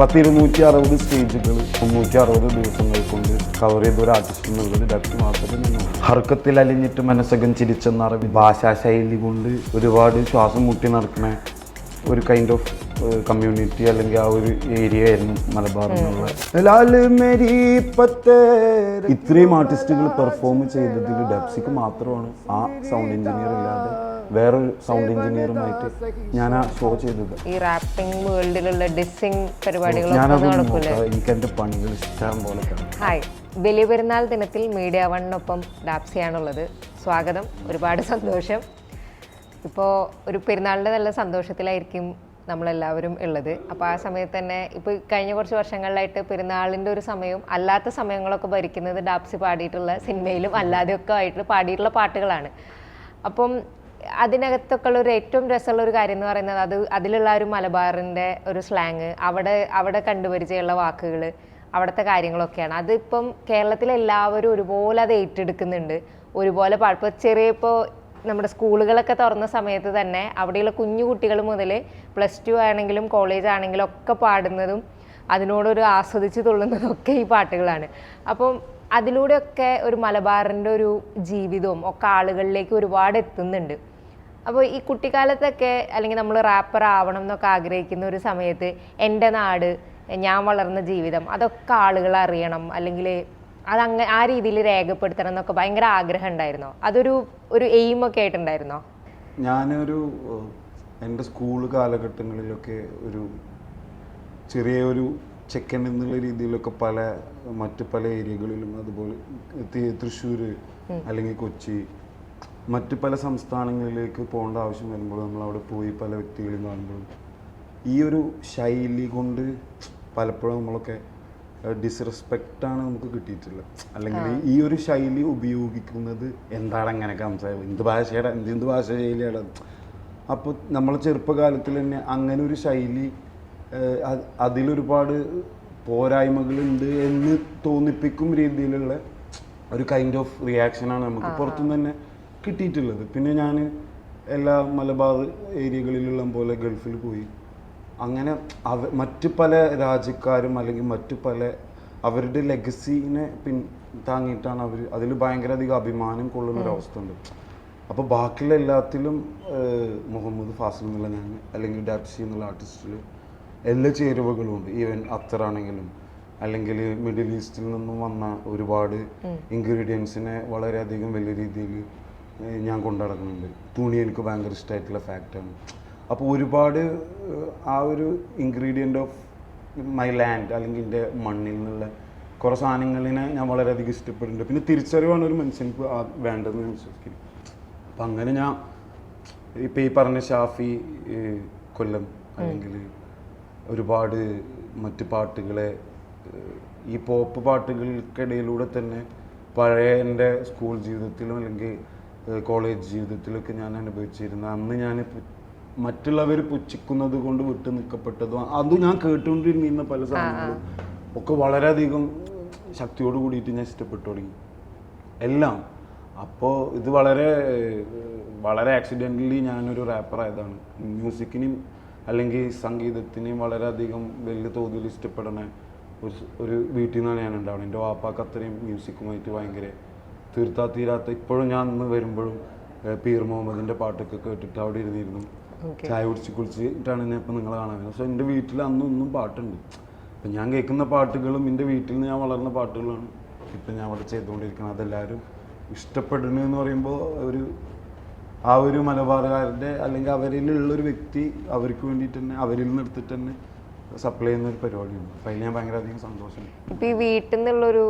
260 സ്റ്റേജുകൾ 360 ദിവസങ്ങൾ കൊണ്ട് കവർ ചെയ്ത ഒരു ആർട്ടിസ്റ്റ് എന്നുള്ളത് ഡബ്സി മാത്രമേ. ഹർക്കത്തിൽ അലിഞ്ഞിട്ട് മനസ്സകം ചിരിച്ചെന്ന അറബി ഭാഷാശൈലി കൊണ്ട് ഒരുപാട് ശ്വാസം മുട്ടി നടക്കുന്ന ഒരു കൈൻഡ് ഓഫ് കമ്മ്യൂണിറ്റി അല്ലെങ്കിൽ ആ ഒരു ഏരിയ ആയിരുന്നു മലബാർ എന്നുള്ള. ഇത്രയും ആർട്ടിസ്റ്റുകൾ പെർഫോം ചെയ്തതിൽ ഡബ്സിക്ക് മാത്രമാണ് ആ സൗണ്ട് എഞ്ചിനീയർ ഇല്ലാതെ വേറൊരു സൗണ്ട് എഞ്ചിനീയറുമായിട്ട് ഞാൻ ആ ഷോ ചെയ്തത്. ഈ റാപ്പിംഗ് വേൾഡിലുള്ള ഡിസ്സിംഗ് പരിപാടികളൊക്കെ നടക്കൂലേ? എനിക്ക് എൻ്റെ പണികൾ ഇഷ്ടം പോലെ. ഹായ്, വലിയ പെരുന്നാൾ ദിനത്തിൽ മീഡിയ വണ്ണിനൊപ്പം ഡാപ്സിയാണുള്ളത്. സ്വാഗതം, ഒരുപാട് സന്തോഷം. ഇപ്പോൾ ഒരു പെരുന്നാളിൻ്റെ നല്ല സന്തോഷത്തിലായിരിക്കും നമ്മളെല്ലാവരും ഉള്ളത്. അപ്പോൾ ആ സമയത്ത് തന്നെ ഇപ്പോൾ കഴിഞ്ഞ കുറച്ച് വർഷങ്ങളിലായിട്ട് പെരുന്നാളിൻ്റെ ഒരു സമയവും അല്ലാത്ത സമയങ്ങളൊക്കെ ഭരിക്കുന്നത് ഡാപ്സി പാടിയിട്ടുള്ള സിനിമയിലും അല്ലാതെയൊക്കെ ആയിട്ട് പാടിയിട്ടുള്ള പാട്ടുകളാണ്. അപ്പം അതിനകത്തൊക്കെ ഉള്ള ഒരു ഏറ്റവും രസമുള്ള ഒരു കാര്യം എന്ന് പറയുന്നത് അതിലുള്ള ഒരു മലബാറിൻ്റെ ഒരു സ്ലാങ്, അവിടെ കണ്ടുപരിചയമുള്ള വാക്കുകൾ, അവിടുത്തെ കാര്യങ്ങളൊക്കെയാണ്. അതിപ്പം കേരളത്തിലെല്ലാവരും ഒരുപോലെ അത് ഏറ്റെടുക്കുന്നുണ്ട്, ഒരുപോലെ ഇപ്പോൾ നമ്മുടെ സ്കൂളുകളൊക്കെ തുറന്ന സമയത്ത് തന്നെ അവിടെയുള്ള കുഞ്ഞു കുട്ടികൾ മുതൽ +2 ആണെങ്കിലും കോളേജ് ആണെങ്കിലും ഒക്കെ പാടുന്നതും അതിനോടൊരു ആസ്വദിച്ച് തുള്ളുന്നതൊക്കെ ഈ പാട്ടുകളാണ്. അപ്പം അതിലൂടെയൊക്കെ ഒരു മലബാറിൻ്റെ ഒരു ജീവിതവും ഒക്കെ ആളുകളിലേക്ക് ഒരുപാട് എത്തുന്നുണ്ട്. അപ്പോൾ ഈ കുട്ടിക്കാലത്തൊക്കെ അല്ലെങ്കിൽ നമ്മൾ റാപ്പർ ആവണം എന്നൊക്കെ ആഗ്രഹിക്കുന്ന ഒരു സമയത്ത് എൻ്റെ നാട്, ഞാൻ വളർന്ന ജീവിതം, അതൊക്കെ ആളുകൾ അറിയണം, അല്ലെങ്കിൽ ആ രീതിയിൽ രേഖപ്പെടുത്തണം എന്നൊക്കെ ഭയങ്കര ആഗ്രഹം ഉണ്ടായിരുന്നോ? ഒരു എയിമൊക്കെ ആയിട്ടുണ്ടായിരുന്നോ? ഞാനൊരു എൻ്റെ സ്കൂൾ കാലഘട്ടങ്ങളിലൊക്കെ ഒരു ചെറിയൊരു ചെക്കൻ എന്നുള്ള രീതിയിലൊക്കെ മറ്റ് പല ഏരിയകളിലും, അതുപോലെ തൃശ്ശൂർ അല്ലെങ്കിൽ കൊച്ചി, മറ്റ് പല സംസ്ഥാനങ്ങളിലേക്ക് പോകേണ്ട ആവശ്യം വരുമ്പോൾ നമ്മളവിടെ പോയി പല വ്യക്തികളെയും കാണുമ്പോഴും ഈ ഒരു ശൈലി കൊണ്ട് പലപ്പോഴും നമ്മളൊക്കെ ഡിസ്റെസ്പെക്റ്റാണ് നമുക്ക് കിട്ടിയിട്ടുള്ളത്. അല്ലെങ്കിൽ ഈ ഒരു ശൈലി ഉപയോഗിക്കുന്നത് എന്താണ് അങ്ങനെയൊക്കെ സംസാരിക്കുന്നത്, എന്ത് ഭാഷ ശൈലിയാണ്. അപ്പോൾ നമ്മൾ ചെറുപ്പകാലത്തിൽ തന്നെ അങ്ങനെ ഒരു ശൈലി, അതിലൊരുപാട് പോരായ്മകളുണ്ട് എന്ന് തോന്നിപ്പിക്കും രീതിയിലുള്ള ഒരു കൈൻഡ് ഓഫ് റിയാക്ഷനാണ് നമുക്ക് പുറത്തുനിന്ന് തന്നെ കിട്ടിയിട്ടുള്ളത്. പിന്നെ ഞാൻ എല്ലാ മലബാർ ഏരിയകളിലുള്ള പോലെ ഗൾഫിൽ പോയി, അങ്ങനെ മറ്റ് പല രാജ്യക്കാരും അല്ലെങ്കിൽ മറ്റ് പല അവരുടെ ലെഗസീനെ താങ്ങിയിട്ടാണ് അവർ അതിൽ ഭയങ്കര അധികം അഭിമാനം കൊള്ളുന്ന ഒരവസ്ഥ ഉണ്ട്. അപ്പോൾ ബാക്കിയുള്ള എല്ലാത്തിലും മുഹമ്മദ് ഫാസിൽ എന്നുള്ള ഞാൻ അല്ലെങ്കിൽ ഡാപ്സി എന്നുള്ള ആർട്ടിസ്റ്റിൽ എല്ലാ ചേരുവകളും ഉണ്ട്. ഈവൻ അത്തറാണെങ്കിലും അല്ലെങ്കിൽ മിഡിൽ ഈസ്റ്റിൽ നിന്നും വന്ന ഒരുപാട് ഇൻഗ്രീഡിയൻസിനെ വളരെയധികം വലിയ രീതിയിൽ ഞാൻ കൊണ്ടുനടക്കുന്നുണ്ട്. തുണി എനിക്ക് ഭയങ്കര ഇഷ്ടമായിട്ടുള്ള ഫാക്റ്റാണ്. അപ്പോൾ ഒരുപാട് ആ ഒരു ഇൻഗ്രീഡിയൻ്റ് ഓഫ് മൈ ലാൻഡ് അല്ലെങ്കിൽ എൻ്റെ മണ്ണിൽ നിന്നുള്ള കുറേ സാധനങ്ങളിനെ ഞാൻ വളരെയധികം ഇഷ്ടപ്പെടുന്നുണ്ട്. പിന്നെ തിരിച്ചറിവാണ് ഒരു മനുഷ്യർക്ക് വേണ്ടതെന്ന് ഞാൻ വിശ്വസിക്കുന്നു. അപ്പം അങ്ങനെ ഞാൻ ഇപ്പോൾ ഈ പറഞ്ഞ ഷാഫി കൊല്ലം അല്ലെങ്കിൽ ഒരുപാട് മറ്റ് പാട്ടുകളെ ഈ പോപ്പ് പാട്ടുകൾക്കിടയിലൂടെ തന്നെ പഴയ എൻ്റെ സ്കൂൾ ജീവിതത്തിലും അല്ലെങ്കിൽ കോളേജ് ജീവിതത്തിലൊക്കെ ഞാൻ അനുഭവിച്ചിരുന്ന അന്ന് ഞാൻ മറ്റുള്ളവർ പുച്ഛിക്കുന്നത് കൊണ്ട് വിട്ടു നിൽക്കപ്പെട്ടതും അത് ഞാൻ കേട്ടുകൊണ്ടിരുന്ന പല സാധനങ്ങളും ഒക്കെ വളരെയധികം ശക്തിയോട് കൂടിയിട്ട് ഞാൻ ഇഷ്ടപ്പെട്ടു തുടങ്ങി എല്ലാം. അപ്പോൾ ഇത് വളരെ ആക്സിഡൻ്റലി ഞാനൊരു റാപ്പറായതാണ്. മ്യൂസിക്കിനെയും അല്ലെങ്കിൽ സംഗീതത്തിനെയും വളരെയധികം വലിയ തോതിൽ ഇഷ്ടപ്പെടുന്ന ഒരു വീട്ടിൽ നിന്നാണ് ഞാൻ ഉണ്ടാവുന്നത്. എൻ്റെ വാപ്പാക്ക് അത്രയും മ്യൂസിക്കുമായിട്ട് ഭയങ്കര തീരാത്ത ഇപ്പോഴും ഞാൻ അന്ന് വരുമ്പോഴും പീർ മുഹമ്മദിൻ്റെ പാട്ടൊക്കെ കേട്ടിട്ട് അവിടെ ഇരുന്നിരുന്നു ചായ കുടിച്ചിട്ടാണ് ഞാൻ ഇപ്പം നിങ്ങളെ കാണാൻ വരുന്നത്. സോ എൻ്റെ വീട്ടിൽ അന്നൊന്നും പാട്ടുണ്ട്. അപ്പം ഞാൻ കേൾക്കുന്ന പാട്ടുകളും എൻ്റെ വീട്ടിൽ നിന്ന് ഞാൻ വളർന്ന പാട്ടുകളാണ് ഇപ്പം ഞാൻ അവിടെ ചെയ്തുകൊണ്ടിരിക്കുന്നത്. അതെല്ലാവരും ഇഷ്ടപ്പെടുന്നു എന്ന് പറയുമ്പോൾ ആ ഒരു മലബാറുകാരുടെ അല്ലെങ്കിൽ അവരിലുള്ളൊരു വ്യക്തി അവർക്ക് വേണ്ടിയിട്ട് തന്നെ അവരിൽ നിന്ന് എടുത്തിട്ട് തന്നെ സപ്ലൈ ചെയ്യുന്ന ഒരു പരിപാടിയാണ്. അപ്പം അതിൽ ഞാൻ ഭയങ്കര അധികം സന്തോഷം. ഇപ്പം ഈ വീട്ടിൽ നിന്നുള്ളൊരു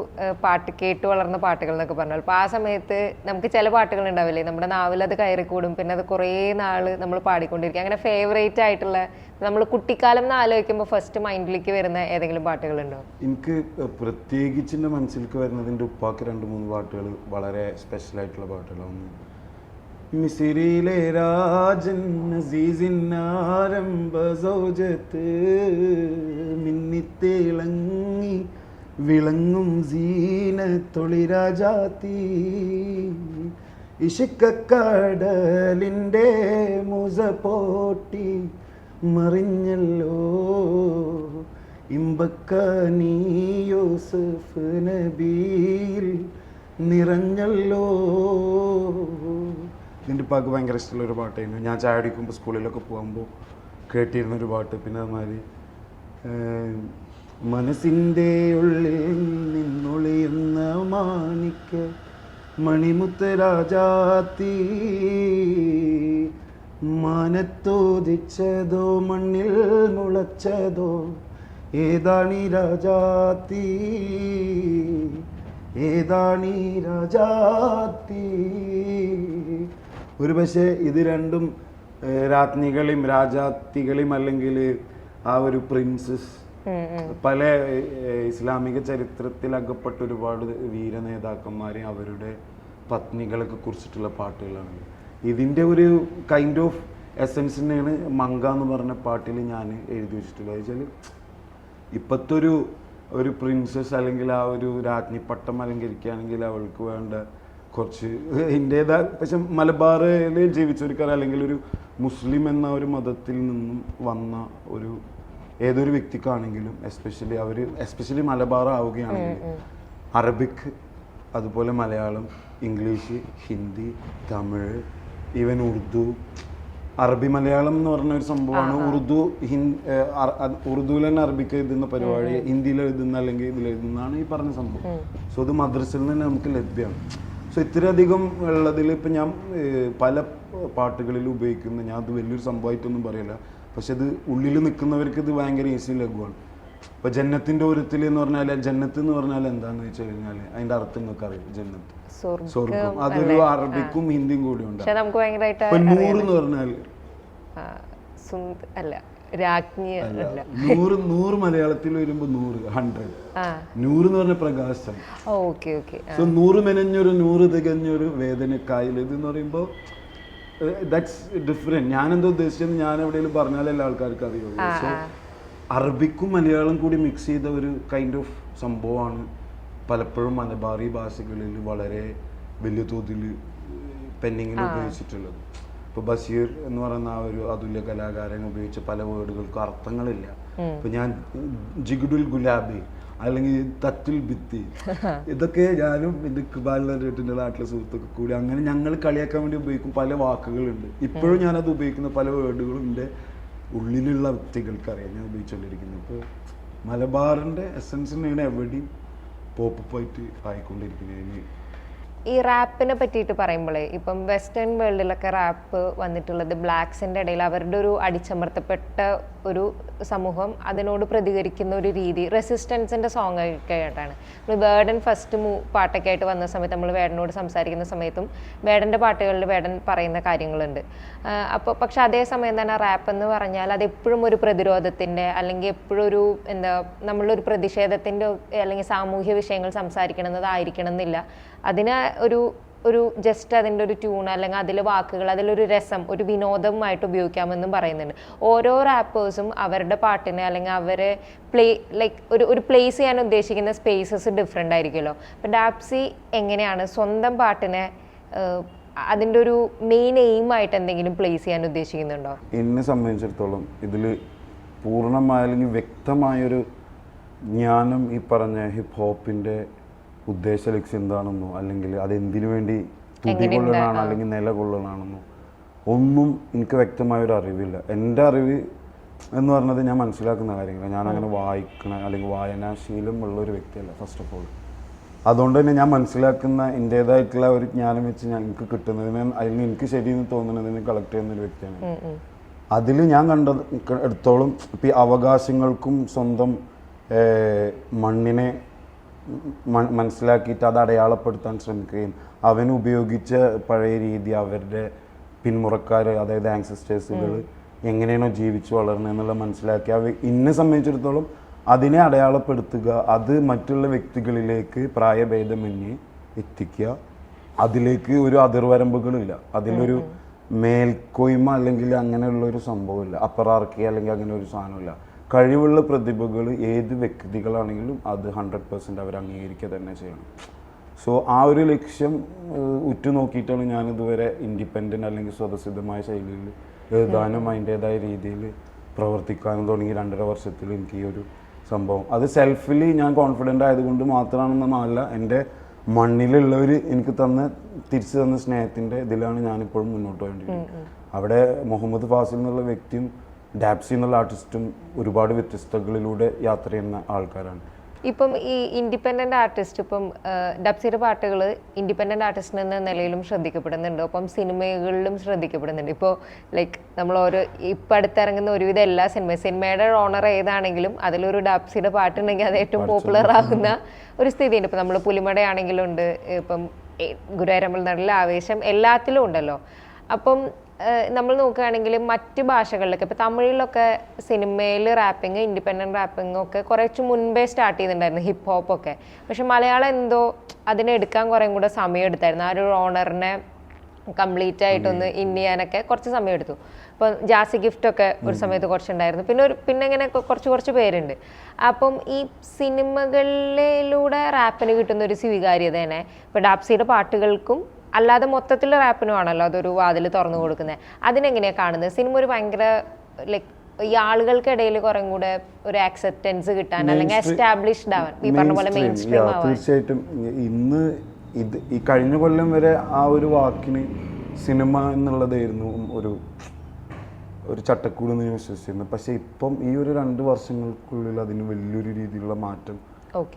പാട്ട് കേട്ട് വളർന്ന പാട്ടുകൾ എന്നൊക്കെ പറഞ്ഞാൽ അപ്പോൾ ആ സമയത്ത് നമുക്ക് ചില പാട്ടുകൾ ഉണ്ടാവില്ലേ, നമ്മുടെ നാവിൽ അത് കയറിക്കൂടും, പിന്നെ അത് കുറേ നാൾ നമ്മൾ പാടിക്കൊണ്ടിരിക്കും. അങ്ങനെ ഫേവറേറ്റ് ആയിട്ടുള്ള നമ്മൾ കുട്ടിക്കാലം എന്ന് ആലോചിക്കുമ്പോൾ ഫസ്റ്റ് മൈൻഡിലേക്ക് വരുന്ന ഏതെങ്കിലും പാട്ടുകളുണ്ടോ? എനിക്ക് പ്രത്യേകിച്ച് എൻ്റെ മനസ്സിലേക്ക് വരുന്നത് എൻ്റെ ഉപ്പാക്ക് 2-3 പാട്ടുകൾ വളരെ സ്പെഷ്യലായിട്ടുള്ള പാട്ടുകളാണ്. മിസിരിയിലെ രാജൻ അസീസിനാരംഭ സൗജത്ത് മിന്നിത്തിളങ്ങി വിളങ്ങും സീനത്തൊളിരാജാത്തി ഇശിക്കക്കടലിൻ്റെ മുസ പോട്ടി മറിഞ്ഞല്ലോ ഇമ്പക്കനീ യൂസുഫ് നബിയിൽ നിറഞ്ഞല്ലോ. ഇതിൻ്റെ ഉപ്പാക്ക് ഭയങ്കര ഇഷ്ടമുള്ളൊരു പാട്ടായിരുന്നു. ഞാൻ ചായ അടിക്കുമ്പോൾ സ്കൂളിലൊക്കെ പോകുമ്പോൾ കേട്ടിരുന്നൊരു പാട്ട്. പിന്നെ അതുമാതിരി മനസ്സിൻ്റെ ഉള്ളിൽ നിന്നൊളിയുന്ന മാണിക്ക മണിമുത്ത രാജാത്തി മാനത്തോദിച്ചതോ മണ്ണിൽ മുളച്ചതോ ഏതാണീ രാജാത്തി ഏതാണീ രാജാത്തി. ഒരു പക്ഷേ ഇത് രണ്ടും രാജ്ഞികളെയും രാജാത്തികളെയും അല്ലെങ്കിൽ ആ ഒരു പ്രിൻസസ് പല ഇസ്ലാമിക ചരിത്രത്തിൽ അകപ്പെട്ട ഒരുപാട് വീര നേതാക്കന്മാരെയും അവരുടെ പത്നികളൊക്കെ കുറിച്ചിട്ടുള്ള പാട്ടുകളാണ്. ഇതിൻ്റെ ഒരു കൈൻഡ് ഓഫ് എസൻസിനെയാണ് മങ്ക എന്ന് പറഞ്ഞ പാട്ടിൽ ഞാൻ എഴുതി വെച്ചിട്ടുള്ളത്. വെച്ചാൽ ഇപ്പോഴത്തെ ഒരു പ്രിൻസസ് അല്ലെങ്കിൽ ആ ഒരു രാജ്ഞി പട്ടം അലങ്കരിക്കുകയാണെങ്കിൽ അവൾക്ക് വേണ്ട കുറച്ച് ഇന്ത്യയുടെ പക്ഷെ മലബാറിൽ ജീവിച്ചവർക്കറിയാം, അല്ലെങ്കിൽ ഒരു മുസ്ലിം എന്ന ഒരു മതത്തിൽ നിന്നും വന്ന ഒരു ഏതൊരു വ്യക്തിക്കാണെങ്കിലും എസ്പെഷ്യലി മലബാർ ആവുകയാണെങ്കിൽ അറബിക്, അതുപോലെ മലയാളം, ഇംഗ്ലീഷ്, ഹിന്ദി, തമിഴ്, ഈവൻ ഉറുദു. അറബി മലയാളം എന്ന് പറഞ്ഞ ഒരു സംഭവമാണ്. ഉറുദുവിൽ തന്നെ അറബിക്ക് എഴുതുന്ന പരിപാടി, ഹിന്ദിയിൽ എഴുതുന്ന അല്ലെങ്കിൽ ഇതിൽ എഴുതുന്നതാണ് ഈ പറഞ്ഞ സംഭവം. സോ അത് മദ്രസയിൽ നിന്ന് നമുക്ക് ലഭ്യമാണ്. സോ ഇത്രയധികം ഉള്ളതിൽ ഇപ്പം ഞാൻ പല പാട്ടുകളിൽ ഉപയോഗിക്കുന്ന, ഞാൻ അത് വലിയൊരു സംഭവമായിട്ടൊന്നും പറയില്ല, പക്ഷെ അത് ഉള്ളിൽ നിൽക്കുന്നവർക്ക് ഇത് ഭയങ്കര ഈസി ലഘുവാണ്. ഇപ്പോൾ ജന്നത്തിൻ്റെ ഒരുത്തിൽ എന്ന് പറഞ്ഞാൽ, ജന്നത്ത് എന്ന് പറഞ്ഞാൽ എന്താണെന്ന് വെച്ച് കഴിഞ്ഞാൽ അതിൻ്റെ അർത്ഥം നിങ്ങൾക്ക് അറിയാം. ജന്നത്ത് സ്വർഗം, അതൊരു അറബിക്കും ഹിന്ദിയും കൂടി ഉണ്ട്. ഇപ്പൊ നൂറ് എന്ന് പറഞ്ഞാൽ നൂറ് മലയാളത്തിൽ വരുമ്പോ 100 നൂറ് എന്ന് പറഞ്ഞ പ്രകാശം. സോ 100 മെനഞ്ഞൊരു 100 തികഞ്ഞൊരു വേദനക്കായൽ ഇതെന്ന് പറയുമ്പോ ദാറ്റ്സ് ഡിഫറെന്റ്. ഞാനെന്താ ഉദ്ദേശിച്ചത് ഞാൻ എവിടെയെങ്കിലും പറഞ്ഞാൽ എല്ലാ ആൾക്കാർക്ക് അറിയുള്ളൂ. സോ അറബിക്കും മലയാളം കൂടി മിക്സ് ചെയ്ത ഒരു കൈൻഡ് ഓഫ് സംഭവമാണ് പലപ്പോഴും മലബാറി ഭാഷകളിൽ വളരെ വലിയ തോതിൽ പെന്നിങ്ങിൽ ഉപയോഗിച്ചിട്ടുള്ളത്. ഇപ്പോൾ ബഷീർ എന്ന് പറയുന്ന ആ ഒരു അതുല്യ കലാകാരൻ ഉപയോഗിച്ച പല വേർഡുകൾക്കും അർത്ഥങ്ങളില്ല. ഇപ്പൊ ഞാൻ ജിഗുഡുൽ ഗുലാബി അല്ലെങ്കിൽ തത്തുൽ ഭിത്തി, ഇതൊക്കെ ഞാനും എൻ്റെ ഇക്ബാലിന്റെ നാട്ടിലെ സുഹൃത്തൊക്കെ കൂടി അങ്ങനെ ഞങ്ങൾ കളിയാക്കാൻ വേണ്ടി ഉപയോഗിക്കും പല വാക്കുകളുണ്ട്. ഇപ്പോഴും ഞാനത് ഉപയോഗിക്കുന്ന പല വേർഡുകളും എൻ്റെ ഉള്ളിലുള്ള വ്യക്തികൾക്കറിയാം ഞാൻ ഉപയോഗിച്ചുകൊണ്ടിരിക്കുന്നത്. ഇപ്പോൾ മലബാറിൻ്റെ എസൻസിനാണ് എവിടെയും പോപ്പായിട്ട് ആയിക്കൊണ്ടിരിക്കുന്നത്. ഈ റാപ്പിനെ പറ്റിയിട്ട് പറയുമ്പോഴേ, ഇപ്പം വെസ്റ്റേൺ വേൾഡിലൊക്കെ റാപ്പ് വന്നിട്ടുള്ളത് ബ്ലാക്സിൻ്റെ ഇടയിൽ അവരുടെ ഒരു അടിച്ചമർത്തപ്പെട്ട ഒരു സമൂഹം അതിനോട് പ്രതികരിക്കുന്ന ഒരു രീതി, റെസിസ്റ്റൻസിൻ്റെ സോങ് ഒക്കെ ആയിട്ടാണ്. നമ്മൾ വേടൻ ഫസ്റ്റ് പാട്ടൊക്കെ ആയിട്ട് വന്ന സമയത്ത് നമ്മൾ വേടനോട് സംസാരിക്കുന്ന സമയത്തും വേടൻ്റെ പാട്ടുകളിൽ വേടൻ പറയുന്ന കാര്യങ്ങളുണ്ട്. അപ്പോൾ പക്ഷെ അതേസമയം തന്നെ റാപ്പ് എന്ന് പറഞ്ഞാൽ അത് എപ്പോഴും ഒരു പ്രതിരോധത്തിൻ്റെ അല്ലെങ്കിൽ എപ്പോഴും ഒരു നമ്മളൊരു പ്രതിഷേധത്തിൻ്റെ അല്ലെങ്കിൽ സാമൂഹ്യ വിഷയങ്ങൾ സംസാരിക്കണമെന്നതായിരിക്കണം എന്നില്ല. അതിന് ഒരു ജസ്റ്റ് അതിൻ്റെ ഒരു ട്യൂൺ അല്ലെങ്കിൽ അതിലെ വാക്കുകൾ, അതിലൊരു രസം, ഒരു വിനോദമായിട്ട് ഉപയോഗിക്കാമെന്നും പറയുന്നുണ്ട്. ഓരോ റാപ്പേഴ്സും അവരുടെ പാട്ടിനെ അല്ലെങ്കിൽ അവരെ ഒരു പ്ലേസ് ചെയ്യാൻ ഉദ്ദേശിക്കുന്ന സ്പേസസ് ഡിഫറെൻ്റ് ആയിരിക്കുമല്ലോ. അപ്പം ഡാപ്സി എങ്ങനെയാണ് സ്വന്തം പാട്ടിനെ അതിൻ്റെ ഒരു മെയിൻ എയിമായിട്ട് എന്തെങ്കിലും പ്ലേസ് ചെയ്യാൻ ഉദ്ദേശിക്കുന്നുണ്ടോ? എന്നെ സംബന്ധിച്ചിടത്തോളം ഇതിൽ പൂർണ്ണമായ അല്ലെങ്കിൽ വ്യക്തമായൊരു ജ്ഞാനം ഈ പറഞ്ഞ ഹിപ്പ് ഹോപ്പിൻ്റെ ഉദ്ദേശ ലക്ഷ്യം എന്താണെന്നോ അല്ലെങ്കിൽ അതെന്തിനു വേണ്ടി തുടികൊള്ളനാണോ അല്ലെങ്കിൽ നിലകൊള്ളനാണെന്നോ ഒന്നും എനിക്ക് വ്യക്തമായൊരു അറിവില്ല. എൻ്റെ അറിവ് എന്ന് പറഞ്ഞത് ഞാൻ മനസ്സിലാക്കുന്ന കാര്യങ്ങൾ, ഞാൻ അങ്ങനെ വായിക്കണ അല്ലെങ്കിൽ വായനാശീലം ഉള്ളൊരു വ്യക്തിയല്ല ഫസ്റ്റ് ഓഫ് ഓൾ. അതുകൊണ്ട് തന്നെ ഞാൻ മനസ്സിലാക്കുന്ന എൻ്റേതായിട്ടുള്ള ഒരു ജ്ഞാനം വെച്ച് എനിക്ക് കിട്ടുന്നതിന് അതിന് എനിക്ക് ശരിയെന്ന് തോന്നുന്നതിന് കളക്ട് ചെയ്യുന്നൊരു വ്യക്തിയാണ്. അതിൽ ഞാൻ എടുത്തോളം ഇപ്പം ഈ അവകാശങ്ങൾക്കും സ്വന്തം മണ്ണിനെ മനസ്സിലാക്കിയിട്ട് അത് അടയാളപ്പെടുത്താൻ ശ്രമിക്കുകയും അവനുപയോഗിച്ച പഴയ രീതി അവരുടെ പിന്മുറക്കാർ അതായത് ആൻസസ്റ്റേഴ്സുകൾ എങ്ങനെയാണോ ജീവിച്ചു വളർന്നത് എന്നുള്ള മനസ്സിലാക്കി എന്നെ സംബന്ധിച്ചിടത്തോളം അതിനെ അടയാളപ്പെടുത്തുക, അത് മറ്റുള്ള വ്യക്തികളിലേക്ക് പ്രായഭേദമന്യേ എത്തിക്കുക. അതിലേക്ക് ഒരു അതിർവരമ്പുകളില്ല, അതിലൊരു മേൽക്കോയ്മ അല്ലെങ്കിൽ അങ്ങനെയുള്ളൊരു സംഭവമില്ല, അപ്പറാർക്കി അല്ലെങ്കിൽ അങ്ങനെ ഒരു സാധനമില്ല. കഴിവുള്ള പ്രതിഭകൾ ഏത് വ്യക്തികളാണെങ്കിലും അത് 100% അവർ അംഗീകരിക്കുക തന്നെ ചെയ്യണം. സോ ആ ഒരു ലക്ഷ്യം ഉറ്റുനോക്കിയിട്ടാണ് ഞാനിതുവരെ ഇൻഡിപെൻഡൻ്റ് അല്ലെങ്കിൽ സ്വതസിദ്ധമായ ശൈലിയിൽ എഴുതാനും അതിൻ്റേതായ രീതിയിൽ പ്രവർത്തിക്കാനും തുടങ്ങി 2.5 വർഷത്തിൽ എനിക്ക് ഈ ഒരു സംഭവം. അത് സെൽഫിലി ഞാൻ കോൺഫിഡൻ്റ് ആയതുകൊണ്ട് മാത്രമാണെന്നല്ല, എൻ്റെ മണ്ണിലുള്ളവർ എനിക്ക് തിരിച്ചു തന്ന സ്നേഹത്തിൻ്റെ ഇതിലാണ് ഞാനിപ്പോഴും മുന്നോട്ട് പോയിക്കൊണ്ടിരിക്കുന്നത്. അവിടെ മുഹമ്മദ് ഫാസിൽ എന്നുള്ള വ്യക്തിയും ഡാപ്സി എന്നുള്ള ആർട്ടിസ്റ്റും ഒരുപാട് വ്യത്യസ്തകളിലൂടെ യാത്ര ചെയ്യുന്ന ആൾക്കാരാണ്. ഇപ്പം ഈ ഇൻഡിപെൻഡൻ്റ് ആർട്ടിസ്റ്റ്, ഇപ്പം ഡബ്സിയുടെ പാട്ടുകൾ ഇൻഡിപെൻഡൻ്റ് ആർട്ടിസ്റ്റ് എന്ന നിലയിലും ശ്രദ്ധിക്കപ്പെടുന്നുണ്ട്, ഒപ്പം സിനിമകളിലും ശ്രദ്ധിക്കപ്പെടുന്നുണ്ട്. ഇപ്പോൾ ലൈക്ക് നമ്മൾ ഇപ്പം അടുത്തിറങ്ങുന്ന ഒരുവിധം എല്ലാ സിനിമയുടെ ഓണർ ഏതാണെങ്കിലും അതിലൊരു ഡബ്സിയുടെ പാട്ടുണ്ടെങ്കിൽ അത് ഏറ്റവും പോപ്പുലർ ആകുന്ന ഒരു സ്ഥിതിയുണ്ട്. ഇപ്പം നമ്മൾ പുലിമടയാണെങ്കിലും ഉണ്ട്, ഇപ്പം ഗുരുവായൂരമ്പല നടയിലെ ആവേശം, എല്ലാത്തിലും ഉണ്ടല്ലോ. അപ്പം നമ്മൾ നോക്കുകയാണെങ്കിൽ മറ്റ് ഭാഷകളിലൊക്കെ ഇപ്പോൾ തമിഴിലൊക്കെ സിനിമയിൽ റാപ്പിംഗ്, ഇൻഡിപെൻഡൻറ്റ് റാപ്പിംഗ് ഒക്കെ കുറച്ച് മുൻപേ സ്റ്റാർട്ട് ചെയ്തിട്ടുണ്ടായിരുന്നു, ഹിപ്പ് ഹോപ്പ് ഒക്കെ. പക്ഷെ മലയാളം എന്തോ അതിനെടുക്കാൻ കുറേ കൂടെ സമയം എടുത്തായിരുന്നു. ആ ഒരു ഓണറിനെ കംപ്ലീറ്റ് ആയിട്ടൊന്ന് ഇൻ ചെയ്യാനൊക്കെ കുറച്ച് സമയം എടുത്തു. ഇപ്പം ജാസി ഗിഫ്റ്റൊക്കെ ഒരു സമയത്ത് കുറച്ചുണ്ടായിരുന്നു, പിന്നെ ഇങ്ങനെ കുറച്ച് പേരുണ്ട്. അപ്പം ഈ സിനിമകളിലൂടെ റാപ്പിന് കിട്ടുന്ന ഒരു സ്വീകാര്യത തന്നെ ഇപ്പോൾ ഡാപ്സിയുടെ പാട്ടുകൾക്കും അല്ലാതെ മൊത്തത്തിൽ റാപ്പിനുമാണല്ലോ അതൊരു വാതിൽ തുറന്നു കൊടുക്കുന്നത്. അതിനെങ്ങനെയാണ് കാണുന്നത്? സിനിമ ഒരു ഭയങ്കര ലൈക്ക് ഈ ആളുകൾക്കിടയിൽ കുറേ കൂടെ ഒരു ആക്സെപ്റ്റൻസ് കിട്ടാൻ അല്ലെങ്കിൽ എസ്റ്റാബ്ലിഷ്ഡ് ആവാൻ, ഈ പറഞ്ഞ പോലെ മെയിൻ സ്ട്രീം ആവാൻ. തീർച്ചയായിട്ടും ഇന്ന് ഈ കഴിഞ്ഞ കൊല്ലം വരെ ആ ഒരു വാക്കിന് സിനിമ എന്നുള്ളതായിരുന്നു ഒരു ചട്ടക്കൂട് എന്ന് ഞാൻ വിശ്വസിച്ചിരുന്നു. പക്ഷെ ഇപ്പം ഈ ഒരു 2 വർഷങ്ങൾക്കുള്ളിൽ അതിന് വലിയൊരു രീതിയിലുള്ള മാറ്റം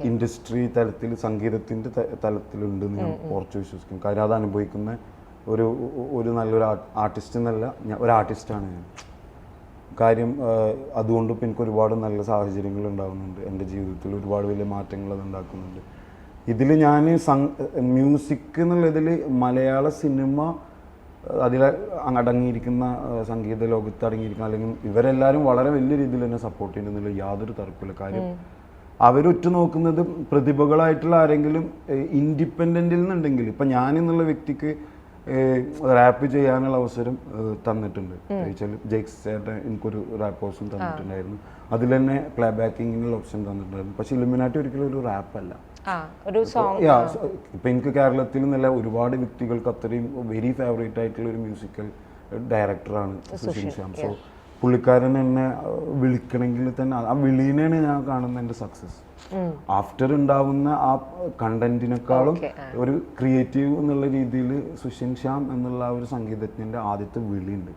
ഇൻഡസ്ട്രി തലത്തിൽ, സംഗീതത്തിൻ്റെ തലത്തിലുണ്ടെന്ന് ഞാൻ ഉറച്ചു വിശ്വസിക്കും. കാര്യം അത് അനുഭവിക്കുന്ന ഒരു നല്ലൊരു ആർട്ടിസ്റ്റ് എന്നല്ല, ഒരു ആർട്ടിസ്റ്റാണ് ഞാൻ. കാര്യം അതുകൊണ്ട് ഇപ്പം എനിക്ക് ഒരുപാട് നല്ല സാഹചര്യങ്ങൾ ഉണ്ടാകുന്നുണ്ട്, എൻ്റെ ജീവിതത്തിൽ ഒരുപാട് വലിയ മാറ്റങ്ങൾ അത് ഉണ്ടാക്കുന്നുണ്ട്. ഇതിൽ ഞാൻ മ്യൂസിക് എന്നുള്ളതിൽ മലയാള സിനിമ അതിൽ അടങ്ങിയിരിക്കുന്ന സംഗീത ലോകത്ത് അടങ്ങിയിരിക്കുന്ന, അല്ലെങ്കിൽ ഇവരെല്ലാവരും വളരെ വലിയ രീതിയിൽ തന്നെ സപ്പോർട്ട് ചെയ്യുന്നതിൽ യാതൊരു തർക്കമില്ല. കാര്യം അവരൊറ്റ നോക്കുന്നത് പ്രതിഭകളായിട്ടുള്ള ആരെങ്കിലും ഇൻഡിപെൻഡൻറ്റിൽ നിന്നുണ്ടെങ്കിൽ, ഇപ്പം ഞാൻ എന്നുള്ള വ്യക്തിക്ക് റാപ്പ് ചെയ്യാനുള്ള അവസരം തന്നിട്ടുണ്ട്. ജെയ്ക്സ് ചേട്ടൻ എനിക്കൊരു റാപ്പ് ഓപ്ഷൻ തന്നിട്ടുണ്ടായിരുന്നു, അതിൽ തന്നെ പ്ലേ ബാക്കിങ്ങിനുള്ള ഓപ്ഷൻ തന്നിട്ടുണ്ടായിരുന്നു. പക്ഷെ ഇലുമിനാറ്റി ഒരിക്കലും ഒരു റാപ്പല്ല. ഇപ്പം എനിക്ക് കേരളത്തിൽ നിന്നല്ല ഒരുപാട് വ്യക്തികൾക്ക് അത്രയും വെരി ഫേവറേറ്റ് ആയിട്ടുള്ള ഒരു മ്യൂസിക്കൽ ഡയറക്ടറാണ് സുഷിൻ ശ്യാം. സോ പുള്ളിക്കാരൻ എന്നെ വിളിക്കണമെങ്കിൽ തന്നെ ആ വിളീനെയാണ് ഞാൻ കാണുന്ന എൻ്റെ സക്സസ്. ആഫ്റ്റർ ഉണ്ടാവുന്ന ആ കണ്ടന്റിനേക്കാളും ഒരു ക്രിയേറ്റീവ് എന്നുള്ള രീതിയിൽ സുഷിൻ ശ്യാം എന്നുള്ള ആ ഒരു സംഗീതജ്ഞൻ്റെ ആദ്യത്തെ വിളിയുണ്ട്.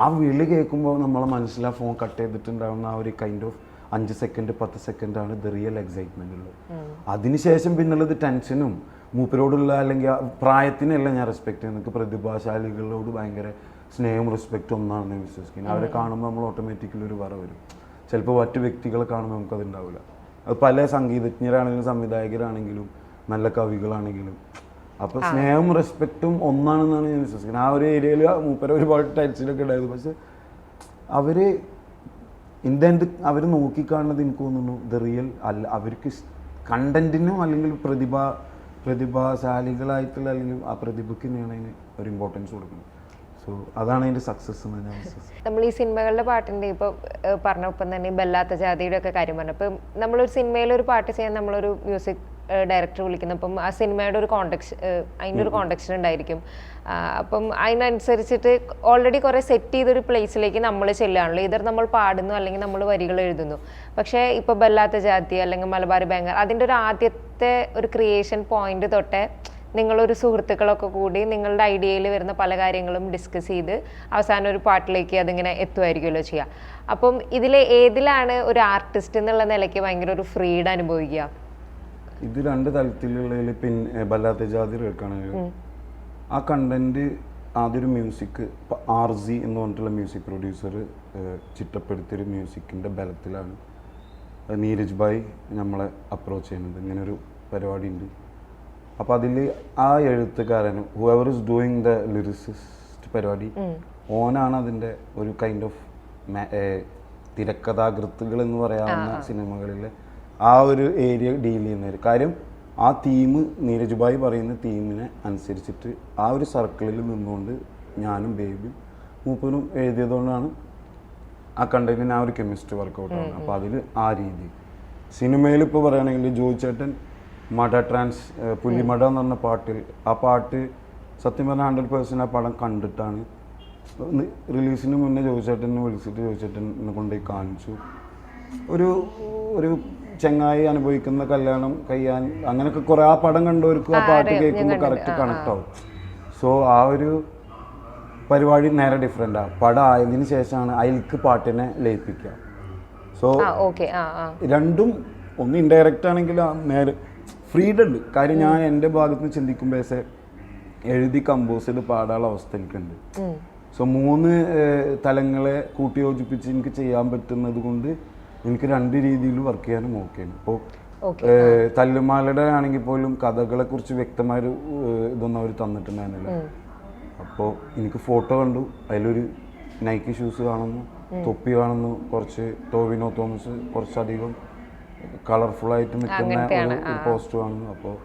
ആ വിളി കേൾക്കുമ്പോൾ നമ്മളെ മനസ്സിൽ ആ ഫോൺ കട്ട് ചെയ്തിട്ടുണ്ടാവുന്ന ആ ഒരു കൈൻഡ് ഓഫ് 5 സെക്കൻഡ് 10 സെക്കൻഡാണ് ദ റിയൽ എക്സൈറ്റ്മെന്റ് ഉള്ളത്. അതിനുശേഷം പിന്നുള്ളത് ടെൻഷനും മൂപ്പരോടുള്ള അല്ലെങ്കിൽ പ്രായത്തിനല്ല ഞാൻ റെസ്പെക്ട് ചെയ്യുന്നത്. എനിക്ക് പ്രതിഭാശാലികളോട് ഭയങ്കര സ്നേഹവും റെസ്പെക്റ്റും ഒന്നാണെന്ന് ഞാൻ വിശ്വസിക്കുന്നത്. അവരെ കാണുമ്പോൾ നമ്മൾ ഓട്ടോമാറ്റിക്കലി ഒരു വറ വരും. ചിലപ്പോൾ മറ്റു വ്യക്തികളെ കാണുമ്പോൾ നമുക്കതുണ്ടാവില്ല. അത് പല സംഗീതജ്ഞരാണെങ്കിലും സംവിധായകരാണെങ്കിലും നല്ല കവികളാണെങ്കിലും. അപ്പോൾ സ്നേഹവും റെസ്പെക്റ്റും ഒന്നാണെന്നാണ് ഞാൻ വിശ്വസിക്കുന്നത്. ആ ഒരു ഏരിയയിൽ മൂപ്പര ഒരുപാട് ടൈൽസിലൊക്കെ ഉണ്ടായത്. പക്ഷെ അവർ ഇന്ത്യൻ്റെ അവർ നോക്കിക്കാണുന്നത് എനിക്ക് തോന്നുന്നു ദ റിയൽ അല്ല, അവർക്ക് കണ്ടന്റിനും അല്ലെങ്കിൽ പ്രതിഭാശാലികളായിട്ടുള്ള അല്ലെങ്കിൽ ആ പ്രതിഭയ്ക്ക് തന്നെയാണ് അതിന് ഒരു ഇമ്പോർട്ടൻസ് കൊടുക്കുന്നത്. സോ അതാണ് അതിൻ്റെ സക്സസ് എന്ന് ഞാൻ വിശ്വസിക്കുന്നത്. നമ്മൾ ഈ സിനിമകളുടെ പാട്ടിൻ്റെ ഇപ്പോൾ പറഞ്ഞപ്പം തന്നെ ബല്ലാത്ത ജാതിയുടെ ഒക്കെ കാര്യം പറഞ്ഞു. ഇപ്പം നമ്മളൊരു സിനിമയിലൊരു പാട്ട് ചെയ്യാൻ നമ്മളൊരു മ്യൂസിക് ഡയറക്ടർ വിളിക്കുന്നപ്പം ആ സിനിമയുടെ ഒരു അതിൻ്റെ ഒരു കോണ്ടെക്സ്റ്റ് ഉണ്ടായിരിക്കും. അപ്പം അതിനനുസരിച്ചിട്ട് ഓൾറെഡി കുറേ സെറ്റ് ചെയ്തൊരു പ്ലേസിലേക്ക് നമ്മൾ ചെല്ലുകയാണല്ലോ. ഇതർ നമ്മൾ പാടുന്നു അല്ലെങ്കിൽ നമ്മൾ വരികൾ എഴുതുന്നു. പക്ഷേ ഇപ്പോൾ ബല്ലാത്ത ജാതി അല്ലെങ്കിൽ മലബാർ ബാംഗർ അതിൻ്റെ ഒരു ആദ്യത്തെ ഒരു ക്രിയേഷൻ പോയിന്റ് തൊട്ടേ നിങ്ങളൊരു സുഹൃത്തുക്കളൊക്കെ കൂടി നിങ്ങളുടെ ഐഡിയയിൽ വരുന്ന പല കാര്യങ്ങളും ഡിസ്കസ് ചെയ്ത് അവസാനം ഒരു പാട്ടിലേക്ക് അതിങ്ങനെ എത്തുമായിരിക്കുമല്ലോ ചെയ്യുക. അപ്പം ഏതിലാണ് ഒരു ആർട്ടിസ്റ്റ് എന്നുള്ള നിലയ്ക്ക് ഭയങ്കര ഒരു ഫ്രീഡം അനുഭവിക്കുക? ഇത് 2 തലത്തിലുള്ളതിൽ പിന്നെ ബല്ലാത്ത ജാതി കേൾക്കുകയാണെങ്കിൽ ആ കണ്ടന്റ് ആദ്യൊരു മ്യൂസിക് RZ എന്ന് പറഞ്ഞിട്ടുള്ള മ്യൂസിക് പ്രൊഡ്യൂസർ ചിട്ടപ്പെടുത്തിയൊരു മ്യൂസിക്കിൻ്റെ ബലത്തിലാണ് നീരജ് ഭായ് നമ്മളെ അപ്രോച്ച് ചെയ്യുന്നത്. ഇങ്ങനൊരു പരിപാടി ഉണ്ട്. അപ്പോൾ അതിൽ ആ എഴുത്തുകാരനും whoever is doing the lyricist പരിപാടി ഓനാണ് അതിൻ്റെ ഒരു കൈൻഡ് ഓഫ് തിരക്കഥാകൃത്തുകൾ എന്ന് പറയാവുന്ന സിനിമകളിലെ ആ ഒരു ഏരിയ ഡീൽ ചെയ്യുന്നവർ. കാര്യം ആ തീം നീരജ് ഭായ് പറയുന്ന തീമിനെ അനുസരിച്ചിട്ട് ആ ഒരു സർക്കിളിൽ നിന്നുകൊണ്ട് ഞാനും ബേബിയും മൂപ്പനും എഴുതിയതുകൊണ്ടാണ് ആ കണ്ടന്റിന് ആ ഒരു കെമിസ്ട്രി വർക്കൗട്ടാണ്. അപ്പോൾ അതിൽ ആ രീതി സിനിമയിൽ ഇപ്പോൾ പറയുകയാണെങ്കിൽ ജോയി ചേട്ടൻ മട പുലിമട എന്ന് പറഞ്ഞ പാട്ടിൽ ആ പാട്ട് സത്യം പറഞ്ഞാൽ 100% ആ പടം കണ്ടിട്ടാണ് റിലീസിന് മുന്നേ ജോയി ചേട്ടനെ വിളിച്ചിട്ട് ജോയി ചേട്ടനെ കൊണ്ടുപോയി കാണിച്ചു. ഒരു ഒരു ചങ്ങായി അനുഭവിക്കുന്ന കല്യാണം കഴിയാൻ അങ്ങനെയൊക്കെ കുറേ ആ പടം കണ്ടവർക്ക് ആ പാട്ട് കേൾക്കുമ്പോൾ കറക്റ്റ് കണക്ട് ആവും. സോ ആ ഒരു പരിപാടി നേരെ ഡിഫറെൻ്റാണ്. പടം ആയതിനു ശേഷമാണ് അതിലേക്ക് പാട്ടിനെ ലയിപ്പിക്കുക. സോ രണ്ടും ഒന്ന് ഇൻഡയറക്റ്റ് ആണെങ്കിൽ നേരെ ഫ്രീഡം ഉണ്ട്. കാര്യം ഞാൻ എൻ്റെ ഭാഗത്ത് നിന്ന് ചിന്തിക്കുമ്പോൾ എഴുതി കമ്പോസ് ചെയ്ത് പാടാനുള്ള അവസ്ഥ എനിക്കുണ്ട്. സോ 3 തലങ്ങളെ കൂട്ടിയോജിപ്പിച്ച് എനിക്ക് ചെയ്യാൻ പറ്റുന്നത് കൊണ്ട് എനിക്ക് 2 രീതിയിൽ വർക്ക് ചെയ്യാനും ഓക്കെയാണ്. ഇപ്പോൾ തല്ലുമാലയുടെ ആണെങ്കിൽ പോലും കഥകളെ കുറിച്ച് വ്യക്തമായൊരു ഇതൊന്നും അവർ തന്നിട്ടുണ്ടായിരുന്നില്ല. അപ്പോൾ എനിക്ക് ഫോട്ടോ കണ്ടു, അതിലൊരു നൈക്കി ഷൂസ് കാണുന്നു, തൊപ്പി കാണുന്നു, കുറച്ച് ടോവിനോ തോമസ് കുറച്ചധികം കളർഫുള്ളായിട്ട് നിൽക്കുന്ന ഒരു പോസ്റ്റ് കാണുന്നു. അപ്പോൾ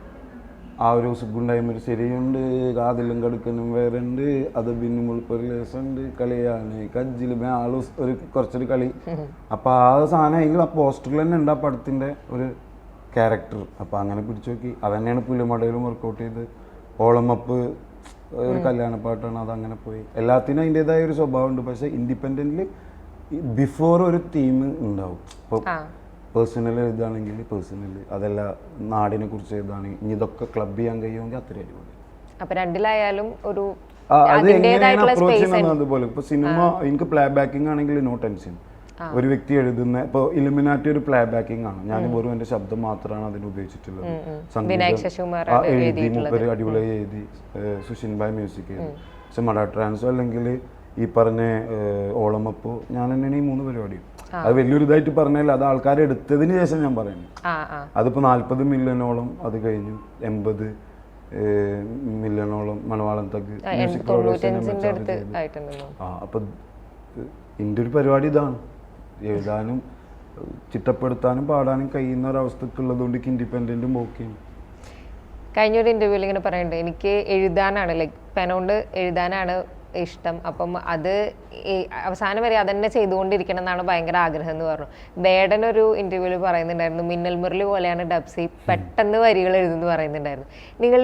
ആ ഒരു സുഖുണ്ടായ്മ ഒരു ശരിയുണ്ട്, കാതിലും കടുക്കനും വേറെ ഉണ്ട്, അത് പിന്നെ മുൾപ്പൊരു ലേസുണ്ട്, കളിയാണ് കജ്ജിലുമേ ആള് ഒരു കുറച്ചൊരു കളി. അപ്പോൾ ആ സാധനം അതിൽ ആ പോസ്റ്ററിൽ തന്നെ ഉണ്ട് ആ പടത്തിൻ്റെ ഒരു ക്യാരക്ടർ. അപ്പോൾ അങ്ങനെ പിടിച്ചു നോക്കി. അതന്നെയാണ് പുലിമടയിലും വർക്കൗട്ട് ചെയ്ത്. ഓളമപ്പ് ഒരു കല്യാണപ്പാട്ടാണ്, അതങ്ങനെ പോയി. എല്ലാത്തിനും അതിൻ്റെതായ ഒരു സ്വഭാവമുണ്ട്. പക്ഷേ ഇൻഡിപെൻഡൻ്റ്ലി ബിഫോർ ഒരു തീം ഉണ്ടാവും. ഇപ്പോൾ പേഴ്സണൽ എഴുതാണെങ്കിൽ പേഴ്സണൽ, അതല്ല നാടിനെ കുറിച്ച് എഴുതാണെങ്കിൽ ഇനി ഇതൊക്കെ ക്ലബ് ചെയ്യാൻ കഴിയുമെങ്കിൽ അത്ര അടിപൊളി. അപ്പോൾ രണ്ടിലായാലും ഒരു അത് എങ്ങനെയാണ് അപ്രോച്ച് ചെയ്യുന്നത് അതുപോലെ. ഇപ്പോൾ സിനിമ എനിക്ക് പ്ലേ ബാക്കിംഗ് ആണെങ്കിൽ നോ ടെൻഷൻ. ഒരു വ്യക്തി എഴുതുന്ന ഇപ്പോൾ ഇലുമിനാറ്റി ഒരു പ്ലേ ബാക്കിംഗ് ആണ്. ഞാൻ വെറും എൻ്റെ ശബ്ദം മാത്രമാണ് അതിന് ഉപയോഗിച്ചിട്ടുള്ളത്. എഴുതി മൂപ്പര് അടിപൊളിയായി എഴുതി, സുഷിൻ ഭായ് മ്യൂസിക് ചെയ്തു. പക്ഷെ മഡ ട്രാൻസോ അല്ലെങ്കിൽ ഈ പറഞ്ഞ ഓളമപ്പോ ഞാൻ തന്നെയാണ് ഈ 3 പരിപാടിയും. അത് വലിയൊരു ഇതായിട്ട് പറഞ്ഞാൽ അത് ആൾക്കാർ എടുത്തതിന് ശേഷം ഞാൻ പറയുന്നു. അതിപ്പോൾ 40 മില്യണോളം അത് കഴിഞ്ഞു, 80 മില്യണോളം മണവാളം തഗ് മ്യൂസിക് അപ്പൊ എൻ്റെ ഒരു പരിപാടി ഇതാണ്. എഴുതാനും ചിട്ടപ്പെടുത്താനും പാടാനും കഴിയുന്ന ഒരവസ്ഥക്കുള്ളത് കൊണ്ട് ഇൻഡിപെൻഡൻറ്റും ഓക്കെയാണ്. കഴിഞ്ഞൊരു ഇന്റർവ്യൂവിൽ ഇങ്ങനെ പറയുന്നുണ്ട്, എനിക്ക് എഴുതാനാണ് ലൈക്ക് പെനോണ്ട് എഴുതാനാണ് ഇഷ്ടം. അപ്പം അത് അവസാനം വരെ അതന്നെ ചെയ്തുകൊണ്ടിരിക്കണം എന്നാണ് ഭയങ്കര ആഗ്രഹം എന്ന് പറഞ്ഞു. ബേഡനൊരു ഇന്റർവ്യൂവിൽ പറയുന്നുണ്ടായിരുന്നു, മിന്നൽ മുരളി പോലെയാണ് ഡബ്സി, പെട്ടെന്ന് വരികൾ എഴുതുന്നു പറയുന്നുണ്ടായിരുന്നു. നിങ്ങൾ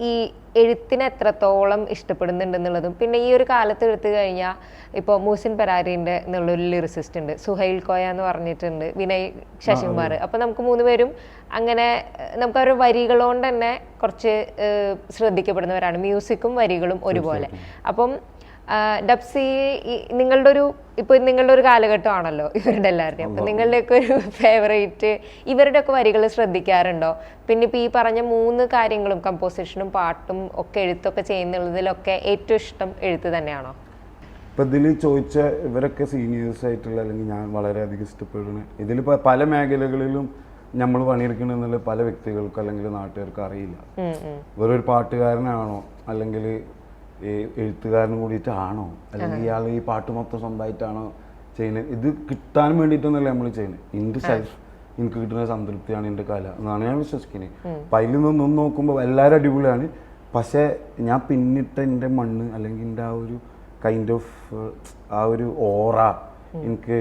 ഈ എഴുത്തിനെ എത്രത്തോളം ഇഷ്ടപ്പെടുന്നുണ്ടെന്നുള്ളതും, പിന്നെ ഈ ഒരു കാലത്ത് എടുത്തു കഴിഞ്ഞാൽ ഇപ്പോൾ മൂസിൻ പരാരീൻ്റെ എന്നുള്ളൊരു ലിറിസിസ്റ്റ് ഉണ്ട്, സുഹൈൽ കോയ എന്ന് പറഞ്ഞിട്ടുണ്ട്, വിനയ് ശശികുമാർ. അപ്പോൾ നമുക്ക് 3 പേരും അങ്ങനെ നമുക്ക് അവരുടെ വരികളോണ്ട് തന്നെ കുറച്ച് ശ്രദ്ധിക്കപ്പെടുന്നവരാണ്. മ്യൂസിക്കും വരികളും ഒരുപോലെ. അപ്പം ഡബ്സി നിങ്ങളുടെ ഒരു കാലഘട്ടമാണല്ലോ ഇവരുടെ എല്ലാവരുടെയും. അപ്പം നിങ്ങളുടെയൊക്കെ ഒരു ഫേവറേറ്റ് ഇവരുടെയൊക്കെ വരികൾ ശ്രദ്ധിക്കാറുണ്ടോ? പിന്നെ ഇപ്പോൾ ഈ പറഞ്ഞ 3 കാര്യങ്ങളും കമ്പോസിഷനും പാട്ടും ഒക്കെ എഴുത്തൊക്കെ ചെയ്യുന്നതിലൊക്കെ ഏറ്റവും ഇഷ്ടം എഴുത്ത് തന്നെയാണോ? ഇപ്പം ഇതിൽ ചോദിച്ച ഇവരൊക്കെ സീനിയേഴ്സ് ആയിട്ടുള്ള, അല്ലെങ്കിൽ ഞാൻ വളരെയധികം ഇഷ്ടപ്പെടുന്ന, ഇതിലിപ്പോൾ പല മേഖലകളിലും നമ്മൾ പണിയെടുക്കണമെന്നുള്ള പല വ്യക്തികൾക്കും അല്ലെങ്കിൽ നാട്ടുകാർക്കും അറിയില്ല. വേറൊരു പാട്ടുകാരനാണോ അല്ലെങ്കിൽ എഴുത്തുകാരനും കൂടിയിട്ടാണോ അല്ലെങ്കിൽ ഇയാൾ ഈ പാട്ട് മൊത്തം സ്വന്തമായിട്ടാണോ ചെയ്യുന്നത്? ഇത് കിട്ടാൻ വേണ്ടിയിട്ടൊന്നല്ല നമ്മൾ ചെയ്യുന്നത്. എൻ്റെ സെൽഫ് എനിക്ക് കിട്ടുന്ന സംതൃപ്തിയാണ് എൻ്റെ കല എന്നാണ് ഞാൻ വിശ്വസിക്കുന്നത്. അപ്പം അതിൽ നിന്നൊന്നും നോക്കുമ്പോൾ എല്ലാവരും അടിപൊളിയാണ്. പക്ഷേ ഞാൻ പിന്നിട്ട എൻ്റെ മണ്ണ് അല്ലെങ്കിൽ എൻ്റെ ആ ഒരു കൈൻഡ് ഓഫ് ആ ഒരു ഓറ എനിക്ക്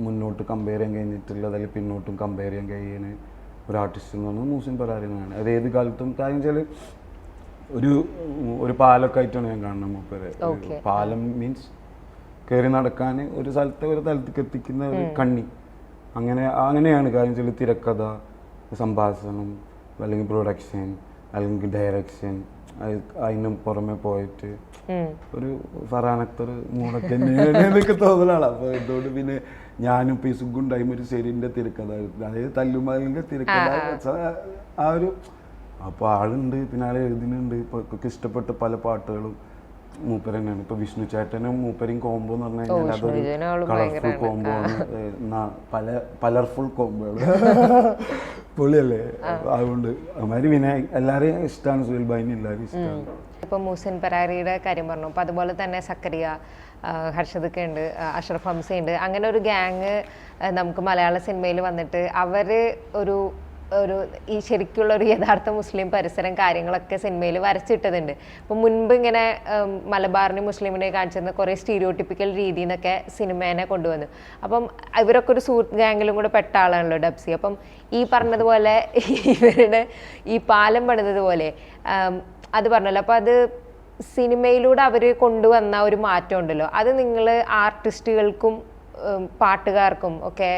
മുന്നോട്ട് കമ്പയർ ചെയ്യാൻ കഴിഞ്ഞിട്ടുള്ളത്, അല്ലെങ്കിൽ പിന്നോട്ടും കമ്പയർ ചെയ്യാൻ കഴിയുന്ന ഒരു ആർട്ടിസ്റ്റ് എന്ന് പറഞ്ഞാൽ മൂസിൻ പരാരീനാണ്. അത് ഏത് കാലത്തും. കാര്യം വെച്ചാൽ ഒരു പാലൊക്കെ ആയിട്ടാണ് ഞാൻ കാണുന്നത് മൂപ്പരെ. പാലം മീൻസ് കയറി നടക്കാൻ ഒരു തലത്തേക്ക് എത്തിക്കുന്ന ഒരു കണ്ണി. അങ്ങനെയാണ്. കാര്യം വെച്ചാൽ തിരക്കഥ, സംഭാഷണം, അല്ലെങ്കിൽ പ്രൊഡക്ഷൻ, അല്ലെങ്കിൽ ഡയറക്ഷൻ, അതിനും പുറമെ പോയിട്ട് ഒരു ഫർഹാൻ അക്തർ മൂടൊക്കെ എന്നൊക്കെ തോന്നലാണ്. അപ്പോൾ എന്തുകൊണ്ട് പിന്നെ ഞാനും ഇപ്പോൾ ഈ സുഖുണ്ടായും ഒരു ശരിൻ്റെ തിരക്കഥ, അതായത് തല്ലുമാലിൻ്റെ തിരക്കഥ ആ ഒരു. അപ്പോൾ ആളുണ്ട്, പിന്നെ ആൾ എഴുതുന്നുണ്ട്. ഇപ്പോൾ ഇഷ്ടപ്പെട്ട പല പാട്ടുകളും മൂപ്പർ തന്നെയാണ്. ഇപ്പോൾ വിഷ്ണു ചേട്ടനും മൂപ്പരും കോംബോ എന്ന് പറഞ്ഞു കഴിഞ്ഞാൽ അതൊരു കളർഫുൾ കോംബോ ആണ്. പലർഫുൾ കോംബോകൾ പൊളിയല്ലേ. അതുകൊണ്ട് അമാര് വിനായക് എല്ലാവരെയും ഇഷ്ടമാണ്, സുഹേൽ ഭായിനെ എല്ലാവരും ഇഷ്ടമാണ്. ഇപ്പോൾ മൂസിൻ പരാരിയുടെ കാര്യം പറഞ്ഞു. അപ്പോൾ അതുപോലെ തന്നെ സക്കറിയ, ഹർഷദൊക്കെ ഉണ്ട്, അഷ്റഫ് ഹംസയുണ്ട്. അങ്ങനെ ഒരു ഗ്യാങ് നമുക്ക് മലയാള സിനിമയിൽ വന്നിട്ട് അവർ ഒരു ഈ ശരിക്കുള്ള ഒരു യഥാർത്ഥ മുസ്ലിം പരിസരം കാര്യങ്ങളൊക്കെ സിനിമയിൽ വരച്ചിട്ടതുണ്ട്. അപ്പം മുൻപ് ഇങ്ങനെ മലബാറിനെ മുസ്ലിമിനെ കാണിച്ചിരുന്ന കുറേ സ്റ്റീരിയോട്ടിപ്പിക്കൽ രീതിയിൽ നിന്നൊക്കെ സിനിമേനെ കൊണ്ടുവന്നു. അപ്പം ഇവരൊക്കെ ഒരു സൂട്ട് ഗാങ്ങിലും കൂടെ പെട്ട ആളാണല്ലോ ഡബ്സി. അപ്പം ഈ പറഞ്ഞതുപോലെ ഇവരുടെ ഈ പാലം പണിതതുപോലെ അത് പറഞ്ഞല്ലോ. അപ്പോൾ അത് സിനിമയിലൂടെ അവർ കൊണ്ടുവന്ന ഒരു മാറ്റം ഉണ്ടല്ലോ, അത് നിങ്ങൾ ആർട്ടിസ്റ്റുകൾക്കും പാട്ടുകാർക്കും ഒക്കെ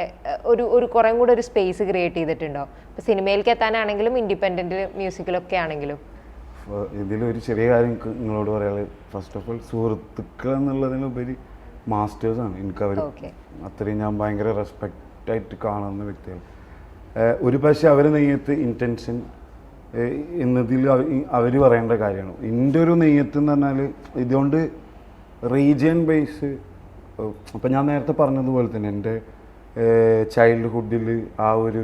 ഒരു കുറേ കൂടെ ഒരു സ്പേസ് ക്രിയേറ്റ് ചെയ്തിട്ടുണ്ടോ? ഇപ്പോൾ സിനിമയിലേക്ക് എത്താനാണെങ്കിലും ഇൻഡിപെൻഡൻറ്റ് മ്യൂസിക്കിലൊക്കെ ആണെങ്കിലും. ഇതിലൊരു ചെറിയ കാര്യം നിങ്ങളോട് പറയാനുള്ളത്, ഫസ്റ്റ് ഓഫ് ഓൾ സുഹൃത്തുക്കൾ എന്നുള്ളതിനുപരി മാസ്റ്റേഴ്സാണ് എനിക്കവർ. അത്രയും ഞാൻ ഭയങ്കര റെസ്പെക്റ്റായിട്ട് കാണുന്ന വ്യക്തികൾ. ഒരു പക്ഷേ അവരെ നെയ്യത്ത് ഇൻറ്റൻഷൻ എന്നതിൽ അവർ പറയേണ്ട കാര്യമാണ്. എൻ്റെ ഒരു നെയ്യത്ത് എന്ന് പറഞ്ഞാൽ ഇതുകൊണ്ട് റീജിയൻ ബേസ്, അപ്പം ഞാൻ നേരത്തെ പറഞ്ഞതുപോലെ തന്നെ എൻ്റെ ചൈൽഡ്ഹുഡിൽ ആ ഒരു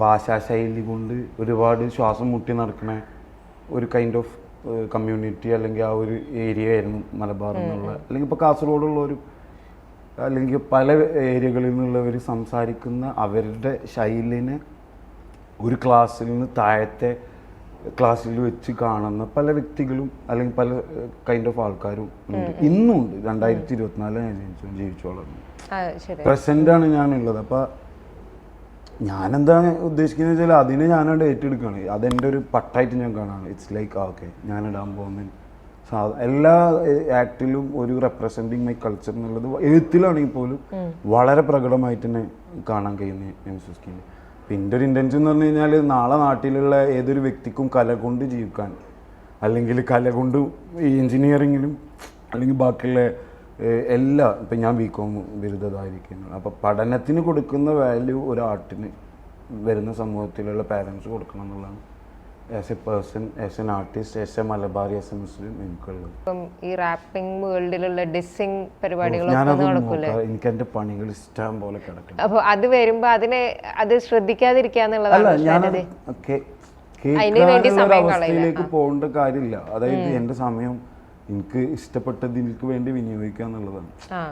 ഭാഷാശൈലി കൊണ്ട് ഒരുപാട് ശ്വാസം മുട്ടി നടക്കുന്ന ഒരു കൈൻഡ് ഓഫ് കമ്മ്യൂണിറ്റി അല്ലെങ്കിൽ ആ ഒരു ഏരിയ ആയിരുന്നു മലബാർ എന്നുള്ള, അല്ലെങ്കിൽ ഇപ്പോൾ കാസർഗോഡുള്ള ഒരു, അല്ലെങ്കിൽ പല ഏരിയകളിൽ നിന്നുള്ളവർ സംസാരിക്കുന്ന അവരുടെ ശൈലിനെ ഒരു ക്ലാസ്സിൽ നിന്ന് താഴത്തെ ക്ലാസ്സിൽ വെച്ച് കാണുന്ന പല വ്യക്തികളും അല്ലെങ്കിൽ പല കൈൻഡ് ഓഫ് ആൾക്കാരും ഉണ്ട്, ഇന്നും ഉണ്ട്. 2024 ഞാൻ ജീവിച്ചു വളർന്നു, പ്രസൻ്റാണ് ഞാനുള്ളത്. അപ്പം ഞാനെന്താണ് ഉദ്ദേശിക്കുന്നത് വെച്ചാൽ അതിനെ ഞാനവിടെ ഏറ്റെടുക്കുകയാണ്. അതെൻ്റെ ഒരു പട്ടായിട്ട് ഞാൻ കാണാണ്. ഇറ്റ്സ് ലൈക്ക് ഓക്കെ, ഞാനിടാൻ പോകുന്ന എല്ലാ ആക്ടിലും ഒരു റെപ്രസെൻറ്റിങ് മൈ കൾച്ചർ എന്നുള്ളത് എഴുത്തിലാണെങ്കിൽ പോലും വളരെ പ്രകടമായിട്ട് തന്നെ കാണാൻ കഴിയുന്ന ഞാൻ വിശ്വസിക്കുന്നു. അപ്പം എൻ്റെ ഒരു ഇൻറ്റൻഷൻ എന്ന് പറഞ്ഞു കഴിഞ്ഞാൽ നാളെ നാട്ടിലുള്ള ഏതൊരു വ്യക്തിക്കും കല കൊണ്ട് ജീവിക്കാൻ, അല്ലെങ്കിൽ കല കൊണ്ട് ഈ എൻജിനീയറിങ്ങിലും അല്ലെങ്കിൽ ബാക്കിയുള്ള എല്ലാ, ഇപ്പം ഞാൻ ബികോം ബിരുദധാരിക്കുന്നു. അപ്പോൾ പഠനത്തിന് കൊടുക്കുന്ന വാല്യൂ ഒരു ആർട്ടിന് വരുന്ന സമൂഹത്തിലുള്ള പാരൻസ് കൊടുക്കണം എന്നുള്ളതാണ് as a person, as an artist, as a Malabari, as a Muslim എനിക്കുള്ളത്. ഇപ്പം ഈ റാപ്പിംഗ് വേൾഡിലുള്ള ഡിസ്സിങ് പരിപാടികളൊക്കെ എനിക്ക് എൻ്റെ പണികൾ ഇഷ്ടം പോലെ കിടക്കണം. അപ്പോൾ അത് വരുമ്പോൾ അത് ശ്രദ്ധിക്കാതിരിക്കാന്നുള്ളതാണ്. അവസ്ഥയിലേക്ക് പോകേണ്ട കാര്യമില്ല. അതായത് എൻ്റെ സമയം എനിക്ക് ഇഷ്ടപ്പെട്ടത് എനിക്ക് വേണ്ടി വിനിയോഗിക്കുക എന്നുള്ളതാണ്.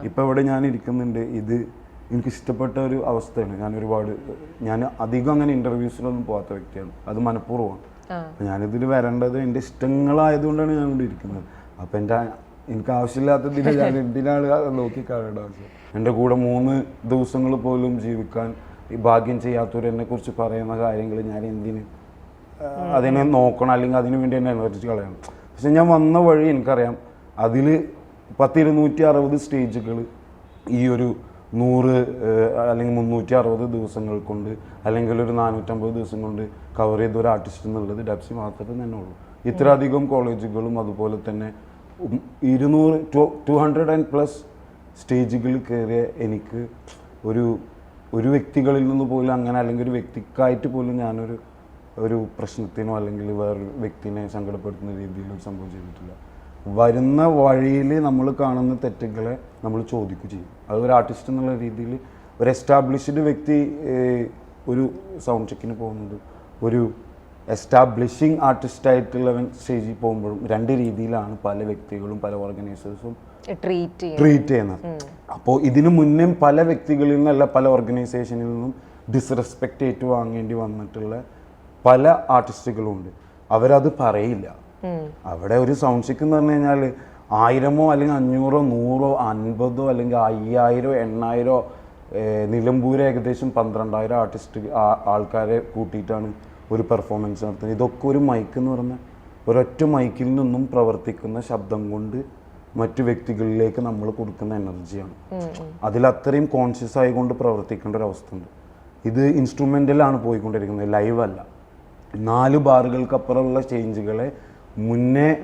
ഇപ്പം ഇവിടെ ഞാൻ ഇരിക്കുന്നുണ്ട്, ഇത് എനിക്ക് ഇഷ്ടപ്പെട്ട ഒരു അവസ്ഥയാണ്. ഞാൻ അധികം അങ്ങനെ ഇൻ്റർവ്യൂസിലൊന്നും പോകാത്ത വ്യക്തിയാണ്, അത് മനഃപൂർവ്വമാണ്. അപ്പം ഞാനിതിൽ വരേണ്ടത് എൻ്റെ ഇഷ്ടങ്ങളായതുകൊണ്ടാണ് ഞാൻ ഇവിടെ ഇരിക്കുന്നത്. അപ്പം എനിക്ക് ആവശ്യമില്ലാത്തതിനെ ഞാൻ എന്തിനാണ് നോക്കി കാണേണ്ട ആവശ്യം? എൻ്റെ കൂടെ 3 ദിവസങ്ങൾ പോലും ജീവിക്കാൻ ഈ ഭാഗ്യം ചെയ്യാത്തവർ എന്നെക്കുറിച്ച് പറയുന്ന കാര്യങ്ങൾ ഞാൻ എന്തിന് അതിനെ നോക്കണം, അല്ലെങ്കിൽ അതിനു വേണ്ടി എന്നെ എനർജി കളയണം? പക്ഷെ ഞാൻ വന്ന വഴി എനിക്കറിയാം, അതിൽ 260 സ്റ്റേജുകൾ ഈ ഒരു 100 അല്ലെങ്കിൽ 360 ദിവസങ്ങൾ കൊണ്ട്, അല്ലെങ്കിൽ ഒരു 450 ദിവസം കൊണ്ട് കവർ ചെയ്ത ഒരു ആർട്ടിസ്റ്റ് എന്നുള്ളത് ഡബ്സി മാത്രമേ തന്നെ ഉള്ളൂ. ഇത്രയധികം കോളേജുകളും അതുപോലെ തന്നെ 200+ സ്റ്റേജുകളിൽ കയറിയ എനിക്ക് ഒരു വ്യക്തികളിൽ നിന്ന് പോലും അങ്ങനെ, അല്ലെങ്കിൽ ഒരു വ്യക്തിക്കായിട്ട് പോലും ഒരു പ്രശ്നത്തിനോ അല്ലെങ്കിൽ വേറൊരു വ്യക്തിനെ സങ്കടപ്പെടുത്തുന്ന രീതിയിൽ ഒരു സംഭവം ചെയ്തിട്ടില്ല. വരുന്ന വഴിയിൽ നമ്മൾ കാണുന്ന തെറ്റുകളെ നമ്മൾ ചോദിക്കുകയും ചെയ്യും. അത് ഒരു ആർട്ടിസ്റ്റ് എന്നുള്ള രീതിയിൽ ഒരു എസ്റ്റാബ്ലിഷ്ഡ് വ്യക്തി ഒരു സൗണ്ട് ചെക്കിന് പോകുന്നത് ഒരു എസ്റ്റാബ്ലിഷിങ് ആർട്ടിസ്റ്റായിട്ടുള്ളവൻ സ്റ്റേജിൽ പോകുമ്പോഴും 2 രീതിയിലാണ് പല വ്യക്തികളും പല ഓർഗനൈസേഴ്സും ട്രീറ്റ് ചെയ്യുന്നത്. അപ്പോൾ ഇതിനു മുന്നേ പല വ്യക്തികളിൽ നിന്നല്ല പല ഓർഗനൈസേഷനിൽ നിന്നും ഡിസ്റെസ്പെക്റ്റ് ഏറ്റുവാങ്ങേണ്ടി വന്നിട്ടുള്ള പല ആർട്ടിസ്റ്റുകളുണ്ട്. അവരത് പറയില്ല. അവിടെ ഒരു സൗണ്ട് ചെക്ക് എന്ന് പറഞ്ഞു കഴിഞ്ഞാൽ 1000 അല്ലെങ്കിൽ 500 100 50 അല്ലെങ്കിൽ 5000 8000 നിലമ്പൂർ ഏകദേശം 12000 ആൾക്കാരെ കൂട്ടിയിട്ടാണ് ഒരു പെർഫോമൻസ് നടത്തുന്നത്. ഇതൊക്കെ ഒരു മൈക്ക് എന്ന് പറഞ്ഞാൽ ഒരൊറ്റ മൈക്കിൽ നിന്നും പ്രവർത്തിക്കുന്ന ശബ്ദം കൊണ്ട് മറ്റു വ്യക്തികളിലേക്ക് നമ്മൾ കൊടുക്കുന്ന എനർജിയാണ്. അതിലത്രയും കോൺഷ്യസ് ആയിക്കൊണ്ട് പ്രവർത്തിക്കേണ്ട ഒരു അവസ്ഥ ഉണ്ട്. ഇത് ഇൻസ്ട്രുമെൻ്റലാണ് പോയിക്കൊണ്ടിരിക്കുന്നത്, ലൈവ് അല്ല. 4 ബാറുകൾക്കപ്പുറമുള്ള ചേഞ്ചുകളെ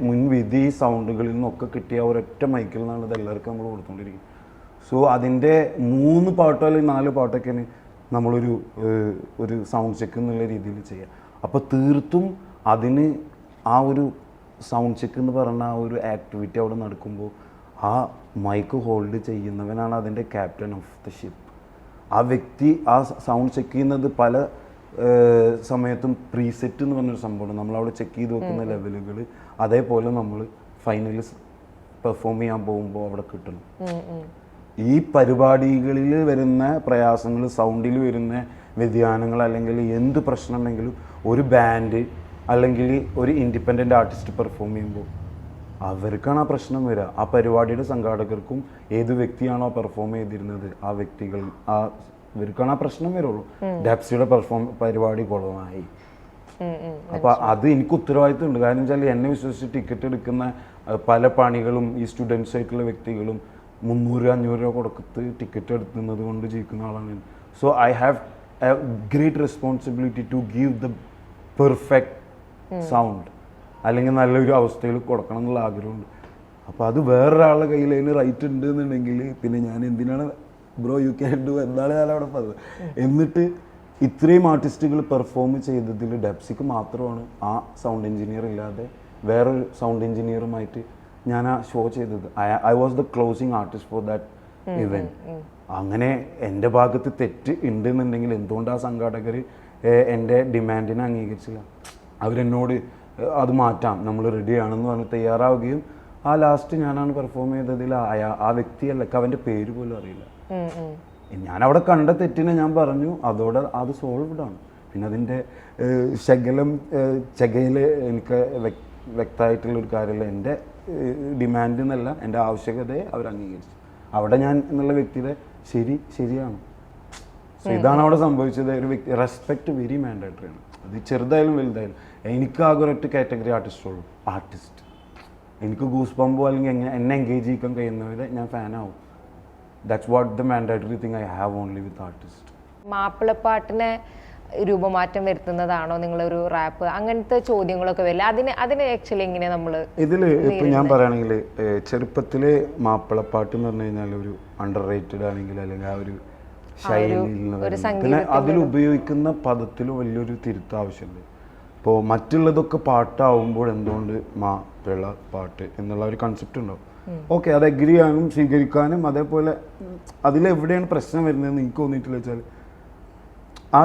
മുൻവിധി സൗണ്ടുകളിൽ നിന്നൊക്കെ കിട്ടിയ ഒരൊറ്റ മൈക്കിൽ നിന്നാണ് ഇത് എല്ലാവർക്കും നമ്മൾ കൊടുത്തുകൊണ്ടിരിക്കുന്നത്. സോ അതിൻ്റെ 3 പാട്ടോ അല്ലെങ്കിൽ 4 പാട്ടൊക്കെയാണ് നമ്മളൊരു സൗണ്ട് ചെക്ക് എന്നുള്ള രീതിയിൽ ചെയ്യുക. അപ്പോൾ തീർത്തും അതിന് ആ ഒരു സൗണ്ട് ചെക്ക് എന്ന് പറഞ്ഞ ആ ഒരു ആക്ടിവിറ്റി അവിടെ നടക്കുമ്പോൾ ആ മൈക്ക് ഹോൾഡ് ചെയ്യുന്നവനാണ് അതിൻ്റെ ക്യാപ്റ്റൻ ഓഫ് ദ ഷിപ്പ്. ആ വ്യക്തി ആ സൗണ്ട് ചെക്ക് ചെയ്യുന്നത് പല സമയത്തും പ്രീസെറ്റ് എന്ന് പറഞ്ഞൊരു സംഭവമാണ്. നമ്മളവിടെ ചെക്ക് ചെയ്ത് വെക്കുന്ന ലെവലുകൾ അതേപോലെ നമ്മൾ ഫൈനലിൽ പെർഫോം ചെയ്യാൻ പോകുമ്പോൾ അവിടെ കിട്ടണം. ഈ പരിപാടികളിൽ വരുന്ന പ്രയാസങ്ങൾ, സൗണ്ടിൽ വരുന്ന വ്യതിയാനങ്ങൾ, അല്ലെങ്കിൽ എന്ത് പ്രശ്നം ഉണ്ടെങ്കിലും ഒരു ബാൻഡ് അല്ലെങ്കിൽ ഒരു ഇൻഡിപെൻഡൻ്റ് ആർട്ടിസ്റ്റ് പെർഫോം ചെയ്യുമ്പോൾ അവർക്കാണ് ആ പ്രശ്നം വരിക. ആ പരിപാടിയുടെ സംഘാടകർക്കും ഏത് വ്യക്തിയാണോ പെർഫോം ചെയ്തിരുന്നത് ആ വ്യക്തികൾ ഇവർക്കാണ് ആ പ്രശ്നം വരുള്ളൂ. ഡാപ്സിയുടെ പരിപാടി കുളമായി. അപ്പോൾ അത് എനിക്ക് ഉത്തരവാദിത്വം ഉണ്ട്. കാരണം വെച്ചാൽ എന്നെ വിശ്വസിച്ച് ടിക്കറ്റ് എടുക്കുന്ന പല പണികളും ഈ സ്റ്റുഡൻസ് ആയിട്ടുള്ള വ്യക്തികളും 300-500 കൊടുത്ത് ടിക്കറ്റ് എടുക്കുന്നത് കൊണ്ട് ജീവിക്കുന്ന ആളാണ്. So I have a great responsibility to give the perfect sound, അല്ലെങ്കിൽ നല്ലൊരു അവസ്ഥയിൽ കൊടുക്കണം എന്നുള്ള ആഗ്രഹമുണ്ട്. അപ്പോൾ അത് വേറൊരാളുടെ കയ്യിൽ അതിന് റൈറ്റ് ഉണ്ട് എന്നുണ്ടെങ്കിൽ പിന്നെ ഞാൻ എന്തിനാണ് ബ്രോ യു ക്യാൻ ഡു എന്നാണ് ഞാൻ അവിടെ പറഞ്ഞത്. എന്നിട്ട് ഇത്രയും ആർട്ടിസ്റ്റുകൾ പെർഫോം ചെയ്തതിൽ ഡെപ്സിക്ക് മാത്രമാണ് ആ സൗണ്ട് എഞ്ചിനീയർ ഇല്ലാതെ വേറൊരു സൗണ്ട് എഞ്ചിനീയറുമായിട്ട് ഞാൻ ആ ഷോ ചെയ്തത്. I was the closing artist for that event. അങ്ങനെ എൻ്റെ ഭാഗത്ത് തെറ്റ് ഉണ്ടെന്നുണ്ടെങ്കിൽ എന്തുകൊണ്ട് ആ സംഘാടകർ എൻ്റെ ഡിമാൻഡിനെ അംഗീകരിച്ചില്ല? അവരെന്നോട് അത് മാറ്റാം, നമ്മൾ റെഡിയാണെന്ന് പറഞ്ഞ് തയ്യാറാവുകയും ആ ലാസ്റ്റ് ഞാനാണ് പെർഫോം ചെയ്തതിൽ ആ വ്യക്തിയല്ല, അവൻ്റെ പേര് പോലും അറിയില്ല. ഞാൻ അവിടെ കണ്ട തെറ്റിനെ ഞാൻ പറഞ്ഞു, അതോടെ അത് സോൾവ്ഡ് ആണ്. പിന്നെ അതിൻ്റെ ചെകയിൽ എനിക്ക് വ്യക്തമായിട്ടുള്ളൊരു കാര്യമില്ല. എൻ്റെ ഡിമാൻഡ് എന്നല്ല, എൻ്റെ ആവശ്യകതയെ അവർ അംഗീകരിച്ചു. അവിടെ ഞാൻ എന്നുള്ള വ്യക്തിയുടെ ശരിയാണ്. സോ ഇതാണ് അവിടെ സംഭവിച്ചത്. ഒരു വ്യക്തി റെസ്പെക്റ്റ് വെരി മാൻഡേറ്ററി ആണ്. അത് ചെറുതായാലും വലുതായാലും. എനിക്ക് ആകെ ഒരൊറ്റ കാറ്റഗറി ആർട്ടിസ്റ്റുള്ളൂ, ആർട്ടിസ്റ്റ്. എനിക്ക് ഗൂസ് പമ്പോ അല്ലെങ്കിൽ എന്നെ എൻഗേജ് ചെയ്യിക്കാൻ കഴിയുന്നവരെ ഞാൻ ഫാനാവും. That's what the mandatory thing I have only with artist. മാപ്പിളപ്പാട്ടിനെ രൂപമാറ്റം വരുത്തുന്നതാണോ നിങ്ങളൊരു റാപ്പ്, അങ്ങനത്തെ ചോദ്യങ്ങളൊക്കെ വരില്ല? അതിന് ആക്ച്വലി എങ്ങനെ നമ്മൾ ഇതിൽ ഇപ്പം ഞാൻ പറയുകയാണെങ്കിൽ ചെറുപ്പത്തിൽ മാപ്പിളപ്പാട്ട് എന്ന് പറഞ്ഞു കഴിഞ്ഞാൽ ഒരു അണ്ടർ റേറ്റഡ് ആണെങ്കിൽ അല്ലെങ്കിൽ ആ ഒരു ശൈലിയിൽ പിന്നെ അതിൽ ഉപയോഗിക്കുന്ന പദത്തിൽ വലിയൊരു തിരുത്ത് ആവശ്യമുണ്ട്. ഇപ്പോൾ മറ്റുള്ളതൊക്കെ പാട്ടാവുമ്പോൾ എന്തുകൊണ്ട് മാപ്പിള പാട്ട് എന്നുള്ള ഒരു കൺസെപ്റ്റ് ഉണ്ടാവും. ഓക്കെ, അത് അഗ്രി ചെയ്യാനും സ്വീകരിക്കാനും. അതേപോലെ അതിലെവിടെയാണ് പ്രശ്നം വരുന്നതെന്ന് എനിക്ക് തോന്നിയിട്ടില്ല വെച്ചാൽ ആ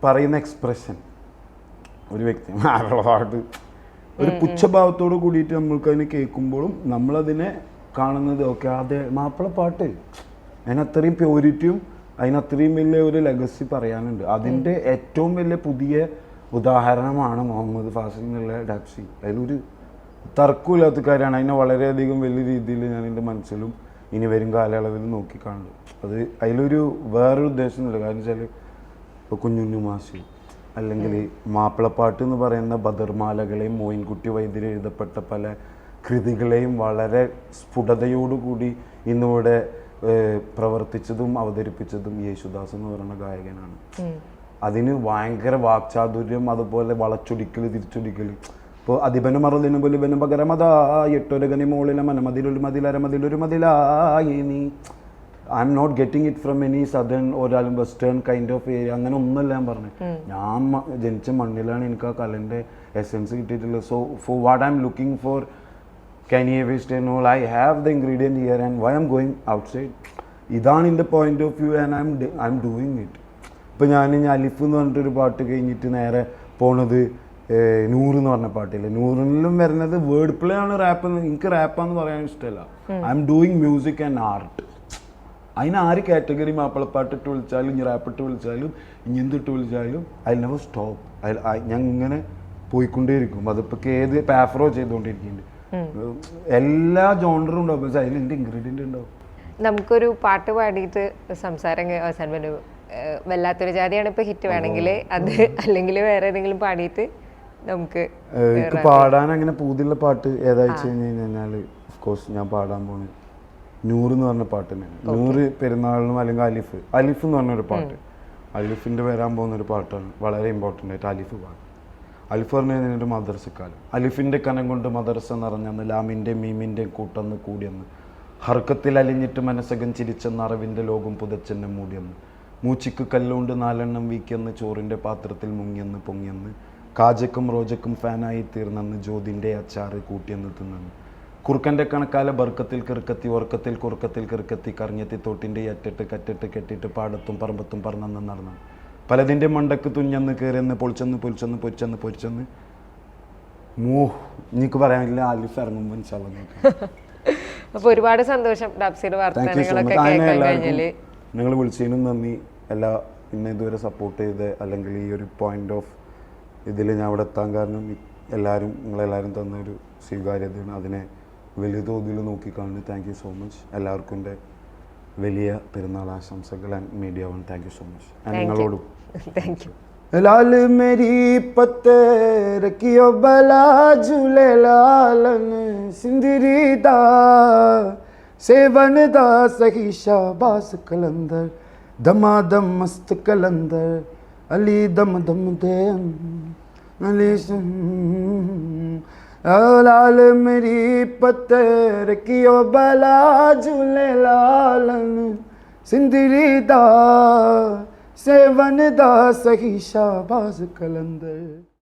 പറയുന്ന എക്സ്പ്രഷൻ ഒരു വ്യക്തി പാട്ട് ഒരു പുച്ഛഭാവത്തോട് കൂടിയിട്ട് നമ്മൾക്ക് അതിനെ കേൾക്കുമ്പോഴും നമ്മളതിനെ കാണുന്നത് ഓക്കെ അതെ മാപ്പിളപ്പാട്ട്, അതിനത്രയും പ്യൂരിറ്റിയും അതിനത്രയും വലിയ ഒരു ലെഗസി പറയാനുണ്ട്. അതിൻ്റെ ഏറ്റവും വലിയ പുതിയ ഉദാഹരണമാണ് മുഹമ്മദ് ഫാസിൽ എന്നുള്ള ഡാപ്സി. അതിലൊരു തർക്കമില്ലാത്ത കാര്യമാണ്. അതിനെ വളരെയധികം വലിയ രീതിയിൽ ഞാൻ എൻ്റെ മനസ്സിലും ഇനി വരും കാലയളവിൽ നോക്കിക്കാണുന്നു. അത് അതിലൊരു വേറൊരു ഉദ്ദേശമൊന്നുമില്ല. കാരണം വെച്ചാൽ ഇപ്പോൾ കുഞ്ഞുണ്ണി മാഷ് അല്ലെങ്കിൽ മാപ്പിളപ്പാട്ട് എന്ന് പറയുന്ന ബദർമാലകളെയും മോയിൻകുട്ടി വൈദ്യർ എഴുതപ്പെട്ട പല കൃതികളെയും വളരെ സ്ഫുടതയോടുകൂടി ഇന്നിവിടെ പ്രവർത്തിച്ചതും അവതരിപ്പിച്ചതും യേശുദാസ് എന്ന് പറയുന്ന ഗായകനാണ്. അതിന് ഭയങ്കര വാക്ചാതുര്യം, അതുപോലെ വളച്ചൊടിക്കൽ തിരിച്ചൊടിക്കൽ. ഇപ്പോൾ അതിബനും മറലിനും പോലും പകരമതാ എട്ടൊരകനി മോളിലെ മനമതിലൊരു മതിലരമതിലൊരു മതിലായി നീ. I am not getting it from any southern ഒരാളും വെസ്റ്റേൺ കൈൻഡ് ഓഫ് ഏരിയ, അങ്ങനെ ഒന്നുമല്ല ഞാൻ പറഞ്ഞത്. ഞാൻ ജനിച്ച മണ്ണിലാണ് എനിക്ക് ആ കലൻ്റെ എസെൻസ് കിട്ടിയിട്ടുള്ളത്. So for what I am looking for Kanye West and all, I have the ingredient here and why I'm going outside. ഇതാണ് എൻ്റെ point of view and I am doing it. ഇപ്പോൾ ഞാൻ അലിഫ് എന്ന് പറഞ്ഞിട്ടൊരു പാട്ട് കഴിഞ്ഞിട്ട് നേരെ പോണത് നൂറ് എന്ന് പറഞ്ഞ പാട്ടില്ലേ, നൂറിലും വരുന്നത് വേർഡ് പ്ലേ ആണ്. റാപ്പ് എനിക്ക് റാപ്പാന്ന് പറയാൻ ഇഷ്ടമല്ല. I am doing music and art. അതിന് ആര് കാറ്റഗറി മാപ്പിളപ്പാട്ട് ഇട്ട് വിളിച്ചാലും ഇനി റാപ്പിട്ട് വിളിച്ചാലും ഇനി എന്തിട്ട് വിളിച്ചാലും ഐ നെവർ സ്റ്റോപ്പ്. ഞാൻ ഇങ്ങനെ പോയിക്കൊണ്ടേയിരിക്കും. അതിപ്പോൾ ഏത് പാഫറോ ചെയ്തുകൊണ്ടിരിക്കുന്നുണ്ട്. എല്ലാ ജോണറും ഉണ്ടാവും, പക്ഷേ അതിൽ എൻ്റെ ഇൻഗ്രീഡിയൻ്റ് ഉണ്ടാവും. നമുക്കൊരു പാട്ട് പാടിയിട്ട് സംസാരം അവസാനം വല്ലാത്തൊരു ജാതിയാണ് ഇപ്പോൾ ഹിറ്റ് വേണമെങ്കിൽ അത്, അല്ലെങ്കിൽ വേറെ ഏതെങ്കിലും പാടിയിട്ട് നമുക്ക് എനിക്ക് പാടാൻ അങ്ങനെ പൂതിയുള്ള പാട്ട് ഏതാഴ്ച കഴിഞ്ഞ് കഴിഞ്ഞാൽ ഓഫ്കോഴ്സ് ഞാൻ പാടാൻ പോകുന്നത് നൂറ് എന്ന് പറഞ്ഞ പാട്ട് തന്നെയാണ്. നൂറ് പെരുന്നാളിനും അല്ലെങ്കിൽ അലിഫ് എന്ന് പറഞ്ഞൊരു പാട്ട്, അലിഫിൻ്റെ വരാൻ പോകുന്നൊരു പാട്ടാണ്. വളരെ ഇമ്പോർട്ടൻ്റ് ആയിട്ട് അലിഫ് പാടും. അലിഫ് പറഞ്ഞാൽ ഒരു മദർസക്കാലം. അലിഫിൻ്റെ കനം കൊണ്ട് മദർസ നിറഞ്ഞെന്ന്, ലാമിൻ്റെ മീമിൻ്റെ കൂട്ടെന്ന് കൂടിയെന്ന്, ഹർക്കത്തിൽ അലിഞ്ഞിട്ട് മനസ്സകം ചിരിച്ചെന്ന്, അറിവിൻ്റെ ലോകം പുതച്ചെന്നെ മൂടിയെന്ന്, മൂച്ചിക്ക് കല്ലുകൊണ്ട് 4 എണ്ണം വീക്കിയെന്ന്, ചോറിൻ്റെ പാത്രത്തിൽ മുങ്ങിയെന്ന് പൊങ്ങിയെന്ന്, കാജക്കും റോജക്കും ഫാനായി തീർന്നെന്ന്, ജ്യോതിൻ്റെ അച്ചാറ് കൂട്ടിയെന്ന് തിന്നെന്ന്, കുറുക്കൻ്റെ കണക്കാല ബർക്കത്തിൽ കിറുക്കത്തി ഓർക്കത്തിൽ കുറുക്കത്തിൽ കിറുക്കത്തി കറിഞ്ഞെത്തി തോട്ടിൻ്റെ അറ്റത്ത് കറ്റത്ത് കെട്ടിയിട്ട് പാടത്തും പറമ്പത്തും പറന്നെന്ന് നടന്നു, പലതിൻ്റെ മണ്ടക്ക് തുഞ്ഞെന്ന് കയറിയെന്ന് പൊളിച്ചെന്ന് പൊരിച്ചെന്ന് പൊരിച്ചെന്ന് പൊരിച്ചെന്ന് എനിക്ക് പറയാനില്ല. അലിഫ് ഇറങ്ങുമ്പോൾ അപ്പോൾ ഒരുപാട് സന്തോഷം ഡാപ്സിയുടെ വാർത്തകളൊക്കെ കേൾക്കാൻ കഴിഞ്ഞാല്. നിങ്ങൾ വിളിച്ചതിനും നന്ദി. ഇന്ന് ഇതുവരെ സപ്പോർട്ട് ചെയ്ത് അല്ലെങ്കിൽ ഈ ഒരു പോയിന്റ് ഓഫ് ഇതിൽ ഞാൻ അവിടെ എത്താൻ കാരണം നിങ്ങളെല്ലാവരും തന്ന ഒരു സ്വീകാര്യതയാണ്. അതിനെ വലിയ തോതിൽ നോക്കിക്കാണുന്നു. Thank you so much. എല്ലാവർക്കും എൻ്റെ വലിയ പെരുന്നാൾ ആശംസകൾ. And media one thank you so much. നിങ്ങളോടും താങ്ക് യു. लाल मेरी पत्थर कियो बला झूले लालन सिंदरी दा सेवन दा सही शाबाश कलंदर, दमादम मस्त कलंदर, अली दम दम दे अली लाल मेरी पत्थर कियो बला झूले लालन, सिंदरी दा सेवन दा सही शाबाश कलंदर।